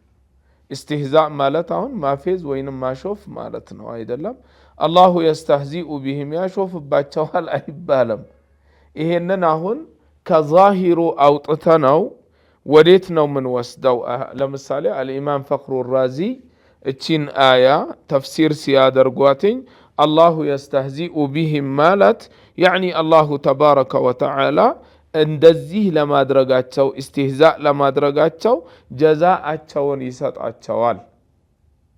B: استهزاء ማለት አሁን ማፌዝ ወይንም ማሾፍ ማለት ነው አይደለም አላሁ يستهزئ بهم ያሾፍባቸዋል አይባልም ይሄንን አሁን ከዛሂሩ አውጥተነው ወዴት ነው ምን ወስደው ለምሳሌ አልኢማም ፈኽሩ ራዚ እቺን አያ ተፍሲር ሲያደርጓትኝ الله يستهزئ بهم مالت يعني الله تبارك وتعالى እንደዚህ ለማድረጋቸው استهزاء ለማድረጋቸው ጀዛአቸውን ይሰጣቸዋል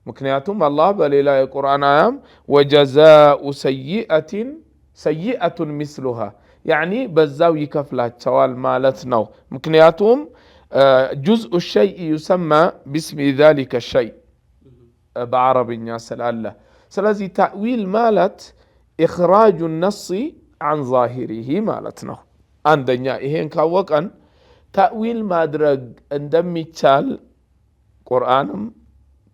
B: ምክንያቱም አላህ በሌላ የቁርአን አያም وجزاء سيئة مثلها يعني በዛው ይከፍላቸዋል ማለት ነው ምክንያቱም جزء الشيء يسمى باسم ذلك الشيء بعربኛ ስላለ ስለዚህ ተእዊል ማለት إخراج النص عن ظاهره مالتنا عندنا ይሄን ካወቀን ተእዊል ማድረግ እንደሚቻል ቁርአንም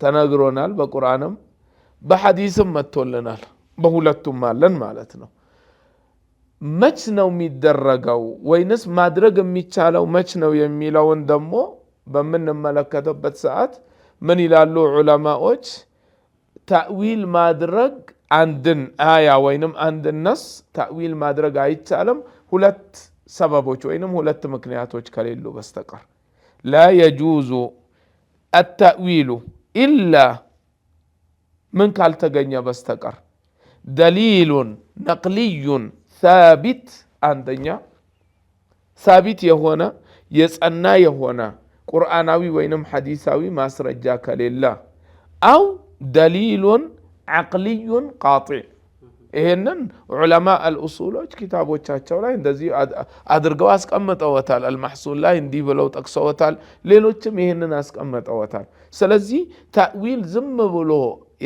B: ተነግሮናል በቁርአንም በሐዲስም መጥቶልናል በሁለቱም አለን ማለት ነው መች ነው የሚደረገው ወይንስ ማድረግ የሚቻለው መች ነው የሚለውን ደግሞ በምንመለከተበት ሰዓት ምን ይላሉ ዑለማዎች ተእዊል ማድረግ አንድን አያ ወይንም አንድን ነስ ተእዊል ማድረግ አይቻልም ሁለት ሰበቦች ወይንም ሁለት ምክንያቶች ከሌሉ በስተቀር لا يجوز التأويل إلا من ካልተገኘ በስተቀር دليل نقلي ثابت አንደኛ ثابت የሆነ የጸና የሆነ ቁርአናዊ ወይንም ሐዲሳዊ ማስረጃ ከሌለ አው ደሊሉን ዐቅሊዩን ቃጢዕ ይሄንን ዑለማ አልኡሱሎች ኪታቦቻቸው ላይ እንደዚህ አድርገው አስቀምጠውታል። አልመሕሱል ላይ እንዲህ ብለው ጠቅሰውታል። ሌሎችም ይሄንን አስቀምጠውታል። ስለዚህ ተእዊል ዝም ብሎ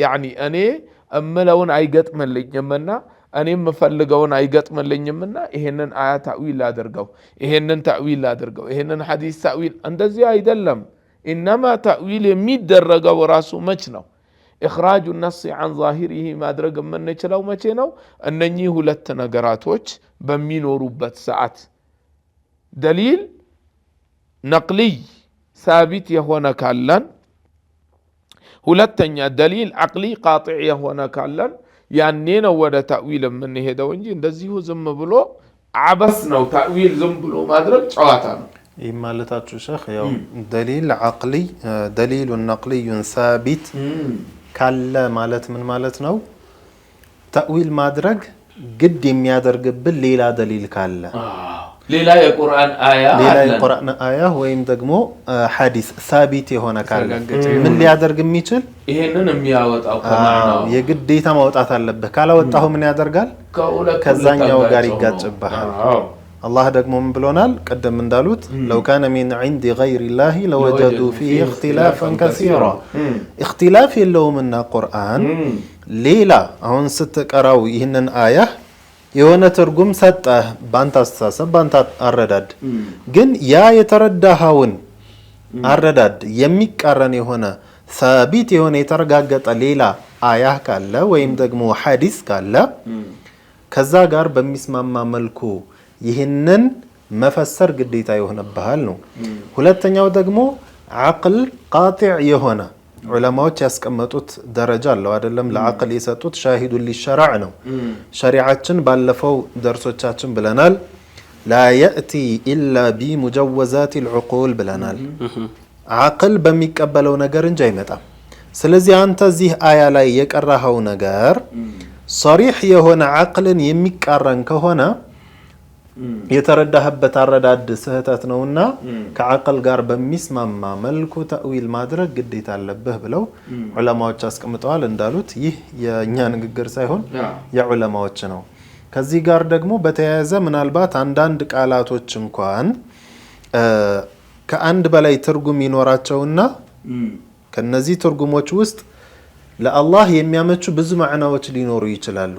B: ያኒ እኔ እምለውን አይገጥምልኝምና እኔ የምፈልገውን አይገጥምልኝምና ይሄንን አያ ተእዊል አድርገው ይሄንን ተእዊል አድርገው ይሄንን ሐዲስ ተእዊል እንደዚህ አይደለም። ኢነማ ተእዊል የሚደረገው ራሱ መች ነው? ኢኽራጁ ነስ ዐን ዛሂሪሂ ማድረግ የምንችለው መቼ ነው? እነኚህ ሁለት ነገራቶች በሚኖሩበት ሰዓት ደሊል ነቅልይ ሳቢት የሆነ ካለን፣ ሁለተኛ ደሊል ዐቅሊ ቃጢዕ የሆነ ካለን ያኔ ነው ወደ ተእዊል የምንሄደው እንጂ እንደዚሁ ዝም ብሎ አበስ ነው። ተእዊል ዝም ብሎ ማድረግ ጨዋታ ነው።
C: ይህ ማለታችሁ ሸኽ ያው ደሊል ዐቅሊ ደሊሉን ነቅልዩን ሳቢት ካለ ማለት ምን ማለት ነው? ተእዊል ማድረግ ግድ የሚያደርግብን ሌላ ደሊል ካለ
B: ሌላ የቁርአን
C: አያ ወይም ደግሞ ሐዲስ ሳቢት የሆነ ካለ ምን ሊያደርግ የሚችል ይሄንን የሚያወጣው ከማዕናው የግዴታ ማውጣት አለበት። ካላወጣሁ ምን ያደርጋል? ከዛኛው ጋር ይጋጭብሃል። አላህ ደግሞ ምን ብሎናል? ቀደም እንዳሉት ለው ካነ ሚን ዒንዲ ገይሪላሂ ለወጀዱ ፊሂ እኽቲላፈን ከሲራ። እኽቲላፍ የለውምና ቁርአን ሌላ አሁን ስትቀራው ይህንን አያ የሆነ ትርጉም ሰጠህ ባንተ አስተሳሰብ ባንተ አረዳድ፣ ግን ያ የተረዳኸውን አረዳድ የሚቃረን የሆነ ሳቢት የሆነ የተረጋገጠ ሌላ አያ ካለ ወይም ደግሞ ሐዲስ ካለ ከዛ ጋር በሚስማማ መልኩ ይህንን መፈሰር ግዴታ ይሆንብሃል ነው። ሁለተኛው ደግሞ ዐቅል ቃጢዕ የሆነ ዑለማዎች ያስቀመጡት ደረጃ አለው አይደለም? ለዐቅል የሰጡት ሻሂዱን ሊሸራዕ ነው። ሸሪዓችን ባለፈው ደርሶቻችን ብለናል፣ ላ የእቲ ኢላ ቢሙጀወዛት ልዑቁል ብለናል። ዐቅል በሚቀበለው ነገር እንጂ አይመጣም። ስለዚህ አንተ እዚህ አያ ላይ የቀራኸው ነገር ሰሪሕ የሆነ ዐቅልን የሚቃረን ከሆነ የተረዳህበት አረዳድ ስህተት ነውና ከዐቅል ጋር በሚስማማ መልኩ ተእዊል ማድረግ ግዴታ አለብህ ብለው ዑለማዎች አስቀምጠዋል። እንዳሉት ይህ የእኛ ንግግር ሳይሆን የዑለማዎች ነው። ከዚህ ጋር ደግሞ በተያያዘ ምናልባት አንዳንድ ቃላቶች እንኳን ከአንድ በላይ ትርጉም ይኖራቸውና ከነዚህ ትርጉሞች ውስጥ ለአላህ የሚያመቹ ብዙ ማዕናዎች ሊኖሩ ይችላሉ።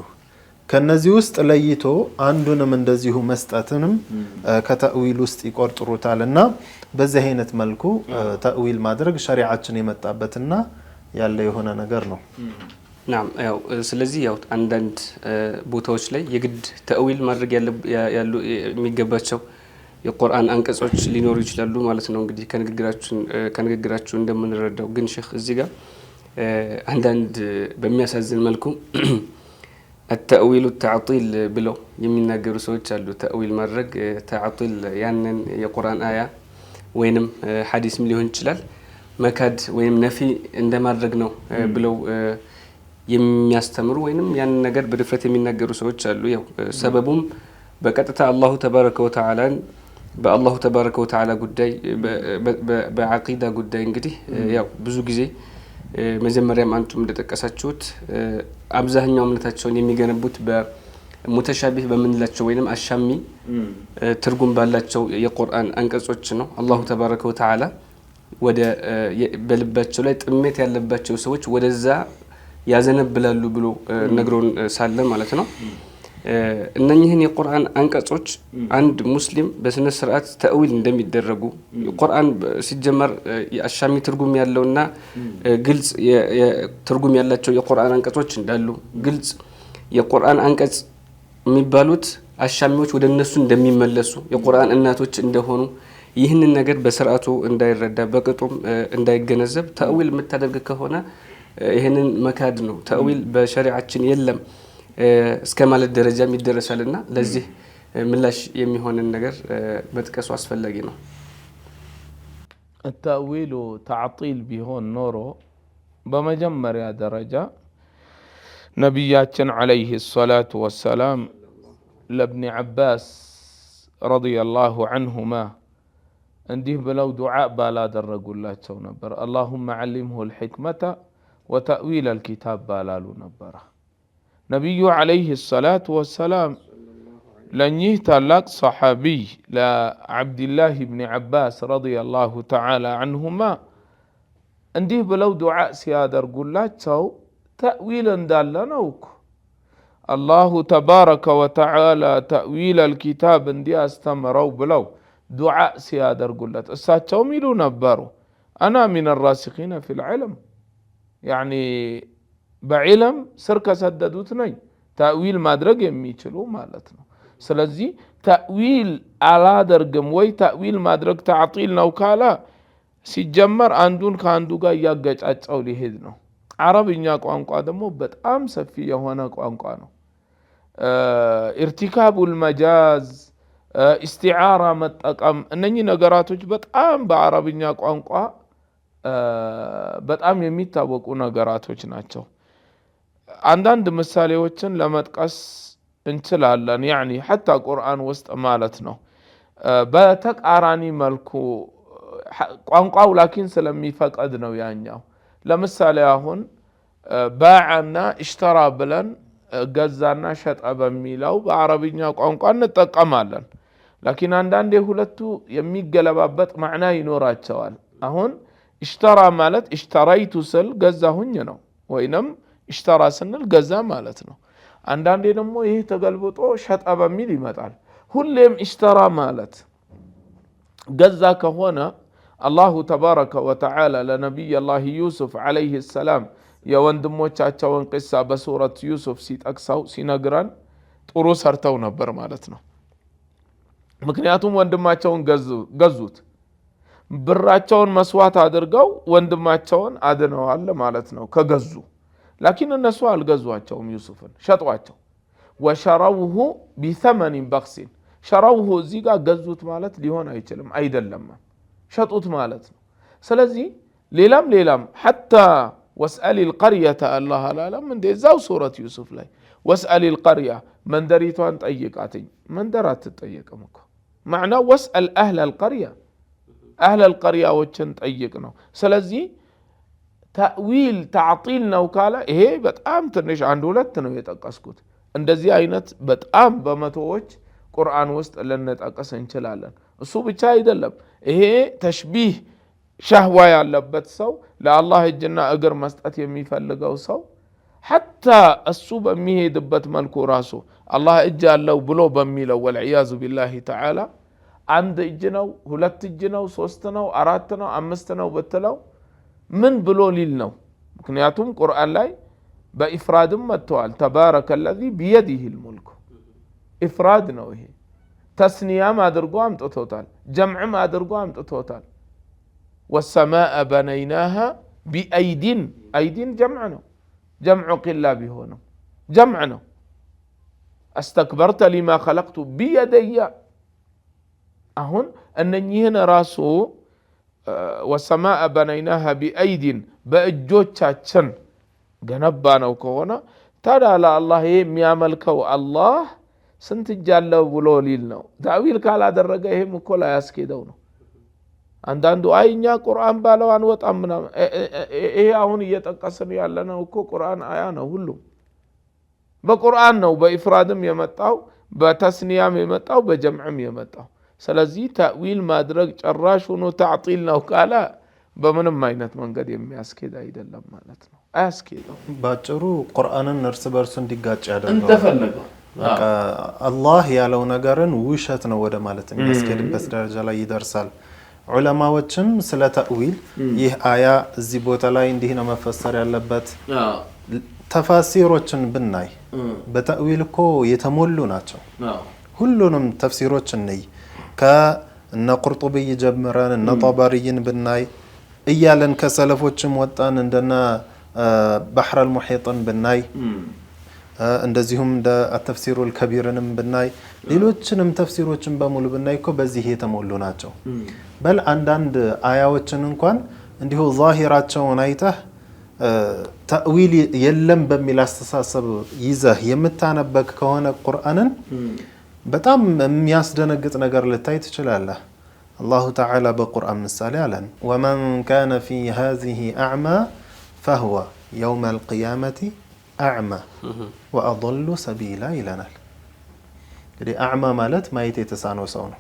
C: ከነዚህ ውስጥ ለይቶ አንዱንም እንደዚሁ መስጠትንም ከተእዊል ውስጥ ይቆርጥሩታልና በዚህ አይነት መልኩ ተእዊል ማድረግ ሸሪዓችን የመጣበትና ያለ የሆነ ነገር ነው።
A: ናም ያው ስለዚህ ያው አንዳንድ ቦታዎች ላይ የግድ ተእዊል ማድረግ ያሉ የሚገባቸው የቁርአን አንቀጾች ሊኖሩ ይችላሉ ማለት ነው። እንግዲህ ከንግግራችሁ እንደምንረዳው ግን ሼኽ እዚህ ጋር አንዳንድ በሚያሳዝን መልኩ التأويل التعطيل ብለው የሚናገሩ ሰዎች አሉ። ተእዊል ማድረግ ተዕጢል ያንን የቁርአን አያ ወይንም ሐዲስም ሊሆን ይችላል መካድ ወይንም ነፊ እንደማድረግ ነው ብለው የሚያስተምሩ ወይንም ያንን ነገር በድፍረት የሚናገሩ ሰዎች አሉ። ያው ሰበቡም በቀጥታ አላሁ ተባረከ ወተዓላን በአላሁ ተባረከ ወተዓላ ጉዳይ በዐቂዳ ጉዳይ እንግዲህ ያው ብዙ ጊዜ መጀመሪያም አንቱም እንደጠቀሳችሁት አብዛኛው እምነታቸውን የሚገነቡት በሙተሻቢህ በምንላቸው ወይንም አሻሚ ትርጉም ባላቸው የቁርአን አንቀጾች ነው። አላሁ ተባረከ ወተዓላ ወደ በልባቸው ላይ ጥሜት ያለባቸው ሰዎች ወደዛ ያዘነብላሉ ብሎ ነግሮን ሳለ ማለት ነው። እነኚህን የቁርአን አንቀጾች አንድ ሙስሊም በስነ ስርዓት ተእዊል እንደሚደረጉ ቁርአን ሲጀመር የአሻሚ ትርጉም ያለውና ግልጽ ትርጉም ያላቸው የቁርአን አንቀጾች እንዳሉ ግልጽ የቁርአን አንቀጽ የሚባሉት አሻሚዎች ወደ እነሱ እንደሚመለሱ የቁርአን እናቶች እንደሆኑ ይህንን ነገር በስርዓቱ እንዳይረዳ በቅጡም እንዳይገነዘብ ተእዊል የምታደርግ ከሆነ ይህንን መካድ ነው። ተእዊል በሸሪዓችን የለም እስከ ማለት ደረጃም ይደረሳልና ለዚህ ምላሽ የሚሆንን ነገር መጥቀሱ አስፈላጊ ነው።
B: التأويل تعطيل ቢሆን ኖሮ በመጀመሪያ ደረጃ ነቢያችን عليه الصلاة والسلام ለابن عباس رضي الله عنهما እንዲህ ብለው ዱዓ ባላደረጉላቸው ነበር። اللهم علمه الحكمة وتأويل الكتاب ባላሉ ነበር። ነብዩ አለይሂ ሰላቱ ወሰላም ለኚህ ታላቅ ሰሐቢ ለዓብድላህ ብን ዓባስ ረዲየላሁ ተዓላ ዐንሁማ እንዲህ ብለው ዱዓ ሲያደርጉላቸው ተእዊል እንዳለ ነው እኮ አላሁ ተባረከ ወተዓላ ተእዊል አልኪታብ እንዲያስተምረው ብለው ዱዓ ሲያደርጉለት እሳቸውም ይሉ ነበሩ አና ሚን ራሲኺነ ፊል ዒልም ያኒ በዒልም ስር ከሰደዱት ነኝ ተእዊል ማድረግ የሚችሉ ማለት ነው። ስለዚህ ተእዊል አላደርግም ወይ ተእዊል ማድረግ ተዕጢል ነው ካላ ሲጀመር አንዱን ከአንዱ ጋር እያገጫጫው ሊሄድ ነው። አረብኛ ቋንቋ ደግሞ በጣም ሰፊ የሆነ ቋንቋ ነው። ኢርቲካቡል መጃዝ ኢስቲዓራ መጠቀም እነኚህ ነገራቶች በጣም በአረብኛ ቋንቋ በጣም የሚታወቁ ነገራቶች ናቸው። አንዳንድ ምሳሌዎችን ለመጥቀስ እንችላለን። ያኒ ሐታ ቁርአን ውስጥ ማለት ነው በተቃራኒ መልኩ ቋንቋው ላኪን ስለሚፈቀድ ነው ያኛው። ለምሳሌ አሁን ባዕና እሽተራ ብለን ገዛና ሸጠ በሚለው በአረብኛ ቋንቋ እንጠቀማለን። ላኪን አንዳንዴ ሁለቱ የሚገለባበጥ ማዕና ይኖራቸዋል። አሁን እሽተራ ማለት እሽተራይቱ ስል ገዛሁኝ ነው፣ ወይንም እሽተራ ስንል ገዛ ማለት ነው። አንዳንዴ ደግሞ ይህ ተገልብጦ ሸጠ በሚል ይመጣል። ሁሌም እሽተራ ማለት ገዛ ከሆነ አላሁ ተባረከ ወተዓላ ለነቢይላህ ዩሱፍ ዓለይሂ ሰላም የወንድሞቻቸውን ቂሳ በሱረት ዩሱፍ ሲጠቅሰው ሲነግረን ጥሩ ሰርተው ነበር ማለት ነው። ምክንያቱም ወንድማቸውን ገዙት፣ ብራቸውን መስዋዕት አድርገው ወንድማቸውን አድነዋል ማለት ነው ከገዙ። ላኪን እነሱ አልገዟቸውም፣ ዩሱፍን ሸጧቸው። ወሸረውሁ ቢተመኒን በክሲን ሸረውሁ እዚህ ጋር ገዙት ማለት ሊሆን አይችልም፣ አይደለም ሸጡት ማለት ነው። ስለዚህ ሌላም ሐታ ወስአሊ ልቀርየተ አላህ አላለም እንደዛው ሱረት ዩሱፍ ላይ ወስአሊ ልቀርያ መንደሪቷን ጠይቃትኝ። መንደር አትጠየቅም እኮ ማዕናው ወስአል አህለ ልቀርያ አህለ ልቀርያዎችን ጠይቅ ነው። ስለዚህ ተእዊል ተዕጢል ነው ካለ ይሄ በጣም ትንሽ አንድ ሁለት ነው የጠቀስኩት። እንደዚህ አይነት በጣም በመቶዎች ቁርአን ውስጥ ልንጠቅስ እንችላለን። እሱ ብቻ አይደለም። ይሄ ተሽቢህ ሻህዋ ያለበት ሰው ለአላህ እጅና እግር መስጠት የሚፈልገው ሰው ሐታ እሱ በሚሄድበት መልኩ ራሱ አላህ እጅ አለው ብሎ በሚለው ወልዒያዙ ቢላሂ ተዓላ አንድ እጅ ነው፣ ሁለት እጅ ነው፣ ሶስት ነው፣ አራት ነው፣ አምስት ነው ብትለው ምን ብሎ ሊል ነው? ምክንያቱም ቁርአን ላይ በኢፍራድም መጥተዋል። ተባረከ ለዚ ቢየዲህ ልሙልኩ ኢፍራድ ነው ይሄ። ተስኒያም አድርጎ አምጥቶታል፣ ጀምዕም አድርጎ አምጥቶታል። ወሰማአ በነይናሃ ቢአይዲን አይዲን ጀምዕ ነው፣ ጀምዑ ቂላ ቢሆንም ጀምዕ ነው። አስተክበርተ ሊማ ኸለቅቱ ቢየደያ አሁን እነኚህን ራሱ ወሰማአ በነይናሃ ቢአይዲን በእጆቻችን ገነባ ነው ከሆነ ታዲያ ለአላህ የሚያመልከው አላህ ስንት እጅ አለው ብሎ ሊል ነው? ታዊል ካላደረገ ይሄም እኮ ላይ ያስኬደው ነው። አንዳንዱ አይ እኛ ቁርአን ባለው አንወጣም ምናምን። ይሄ አሁን እየጠቀስን ያለነው እኮ ቁርአን አያ ነው። ሁሉም በቁርአን ነው፣ በኢፍራድም የመጣው በተስኒያም የመጣው በጀምዕም የመጣው። ስለዚህ ተእዊል ማድረግ ጭራሽ ሆኖ ተዕጢል ነው ካለ በምንም አይነት መንገድ የሚያስኬድ አይደለም ማለት ነው። አያስኬደው።
C: ባጭሩ ቁርአንን እርስ በርሱ እንዲጋጭ ያደርገዋል።
B: እንደፈለገው
C: አላህ ያለው ነገርን ውሸት ነው ወደ ማለት የሚያስኬድበት ደረጃ ላይ ይደርሳል። ዑለማዎችም ስለ ተእዊል ይህ አያ እዚህ ቦታ ላይ እንዲህ ነው መፈሰር ያለበት ተፋሲሮችን ብናይ በተእዊል እኮ የተሞሉ ናቸው። ሁሉንም ተፍሲሮች እንይ ከእነ ቁርጡብይ ጀምረን እነ ጠበሪይን ብናይ እያለን ከሰለፎችም ወጣን እንደነ ባህረል ሙሒጥን ብናይ እንደዚሁም እንደ ተፍሲሩል ከቢርንም ብናይ ሌሎችንም ተፍሲሮችን በሙሉ ብናይ እኮ በዚህ የተሞሉ ናቸው። በል አንዳንድ አያዎችን እንኳን እንዲሁ ዛሂራቸውን አይተህ ተእዊል የለም በሚል አስተሳሰብ ይዘህ የምታነበክ ከሆነ ቁርአንን በጣም የሚያስደነግጥ ነገር ልታይ ትችላለህ። الله تعالى بقرآن مثال علن ومن كان في هذه أعمى فهو يوم القيامة أعمى وأضل سبيلا إلى نال يعني أعمى مالت ما يتسانو سونه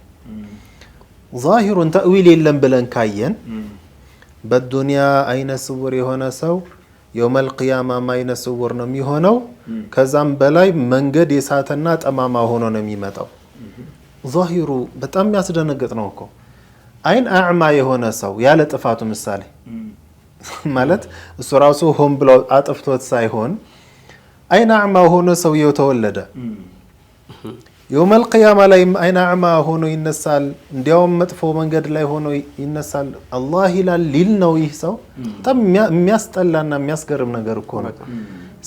C: ظاهر تأويل لم بلن كاين بالدنيا أين سوري هنا سو يوم القيامة ما ينسور نمي هنا كزام بلاي منجد يساتنات أماما هنا نمي متو ظاهر بتأم ياسدنا قطنوكو أين أعمى هنا سو يا لتفاتو مثالي مالت السراسو هم بلو أطفتوت سايهون أين أعمى هنا سو يتولد يوم القيامة لا أين أعمى هنا ينسال اليوم متفو من قد لا هنا ينسال الله لا ليلنا ويهسو طب ميستلنا ميسقر من قركونا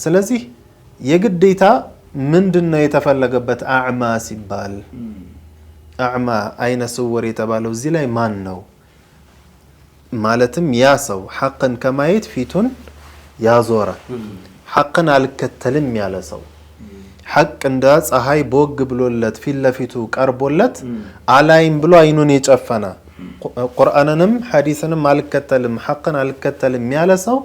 C: سلازي يجد ديتا من دنا يتفلق أعمى سبال أعمى أين سوري تبالو زي مان نو مالتم ياسو حقا كما يتفيتون يا زورا حقا على الكتلم يالسو حق انداز هاي بوق بلولت في اللفتو كاربولت علىين بلو عينون يجفنا قرآننم حديثنم على الكتلم حقا على الكتلم يالسو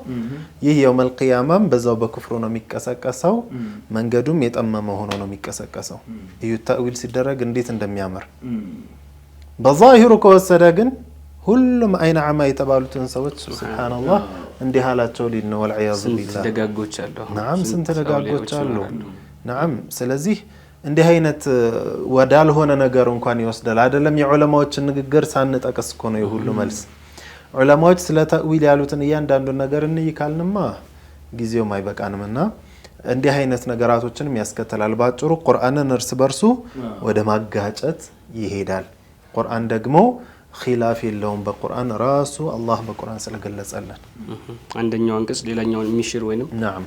C: يهي يوم القيامة بزاو بكفرون ميكسكسو من قدوم يتأمم هنا ميكسكسو يو التأويل سيدرق انديت اندم يامر بظاهرك والسراقن ሁሉም አይነ አማ የተባሉ ተንሰዎች سبحان الله እንዲህ አላቸው ሊል ነው والعياذ بالله
A: ደጋጎች አሉ
C: نعم ስንት ደጋጎች አሉ نعم ስለዚህ እንዲህ አይነት ወዳል ሆነ ነገር እንኳን ይወስዳል አይደለም የዑለማዎችን ንግግር ሳንጠቅስ እኮ ነው ይሁሉ መልስ ዑለማዎች ስለ ተእዊል ያሉትን እያንዳንዱ ነገር እንይካልንማ ጊዜው ማይበቃንምና እንዲህ አይነት ነገራቶችን ያስከተላል ባጭሩ ቁርአንን እርስ በርሱ ወደ ማጋጨት ይሄዳል ቁርአን ደግሞ خلاف اللون بقرآن راسو الله بقرآن سلقلصلن
A: عندኛው አንቀጽ ሌላኛውን የሚሽር ወይንም
C: نعم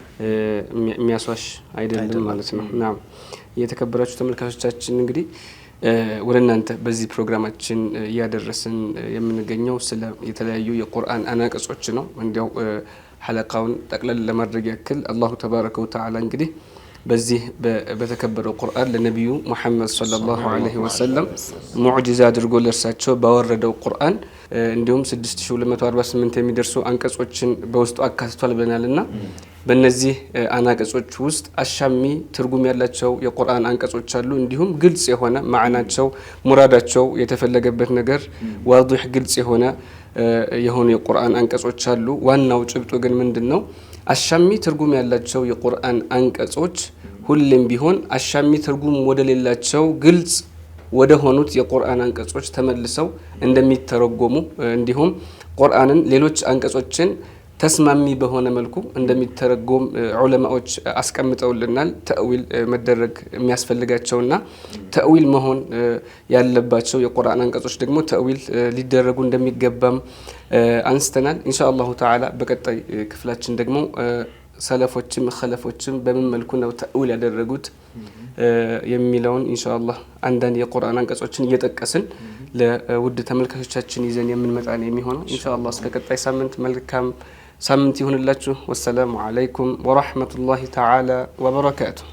A: የሚያስዋሽ አይደለም ማለት ነው نعم የተከበራችሁ ተመልካቾቻችን እንግዲህ ወለናንተ በዚህ ፕሮግራማችን ያደረስን የምንገኘው ስለ የተለያዩ የቁርአን አናቀጾች ነው እንዲያው ሐለቃውን ጠቅለል ለማድረግ ያክል አላሁ ተባረከ ወተዓላ እንግዲህ በዚህ በተከበረው ቁርአን ለነብዩ መሐመድ ሰለላሁ ዐለይሂ ወሰለም ሙዕጂዛ አድርጎ ለርሳቸው ባወረደው ቁርአን እንዲሁም 6248 የሚደርሱ አንቀጾችን በውስጡ አካትቷል ብለናልና በእነዚህ አናቀጾች ውስጥ አሻሚ ትርጉም ያላቸው የቁርአን አንቀጾች አሉ እንዲሁም ግልጽ የሆነ ማዕናቸው ሙራዳቸው የተፈለገበት ነገር ዋضح ግልጽ የሆነ የቁርአን አንቀጾች አሉ ዋናው ጭብጡ ግን ምንድነው አሻሚ ትርጉም ያላቸው የቁርአን አንቀጾች ሁሉም ቢሆን አሻሚ ትርጉም ወደሌላቸው ግልጽ ወደ ሆኑት የቁርአን አንቀጾች ተመልሰው እንደሚተረጎሙ እንዲሁም ቁርአንን ሌሎች አንቀጾችን ተስማሚ በሆነ መልኩ እንደሚተረጎም ዑለማዎች አስቀምጠውልናል ተእዊል መደረግ የሚያስፈልጋቸውና ተእዊል መሆን ያለባቸው የቁርአን አንቀጾች ደግሞ ተእዊል ሊደረጉ እንደሚገባም አንስተናል ኢንሻአላሁ ተዓላ በቀጣይ ክፍላችን ደግሞ ሰለፎችም ኸለፎችም በምን መልኩ ነው ተእዊል ያደረጉት የሚለውን ኢንሻአላህ አንዳንድ የቁርአን አንቀጾችን እየጠቀስን ለውድ ተመልካቾቻችን ይዘን የምንመጣ ነው የሚሆነው ኢንሻአላህ እስከ ቀጣይ ሳምንት መልካም ሳምንት ይሁንላችሁ ወሰላሙ አለይኩም ወራህመቱላሂ ተዓላ ወበረካቱሁ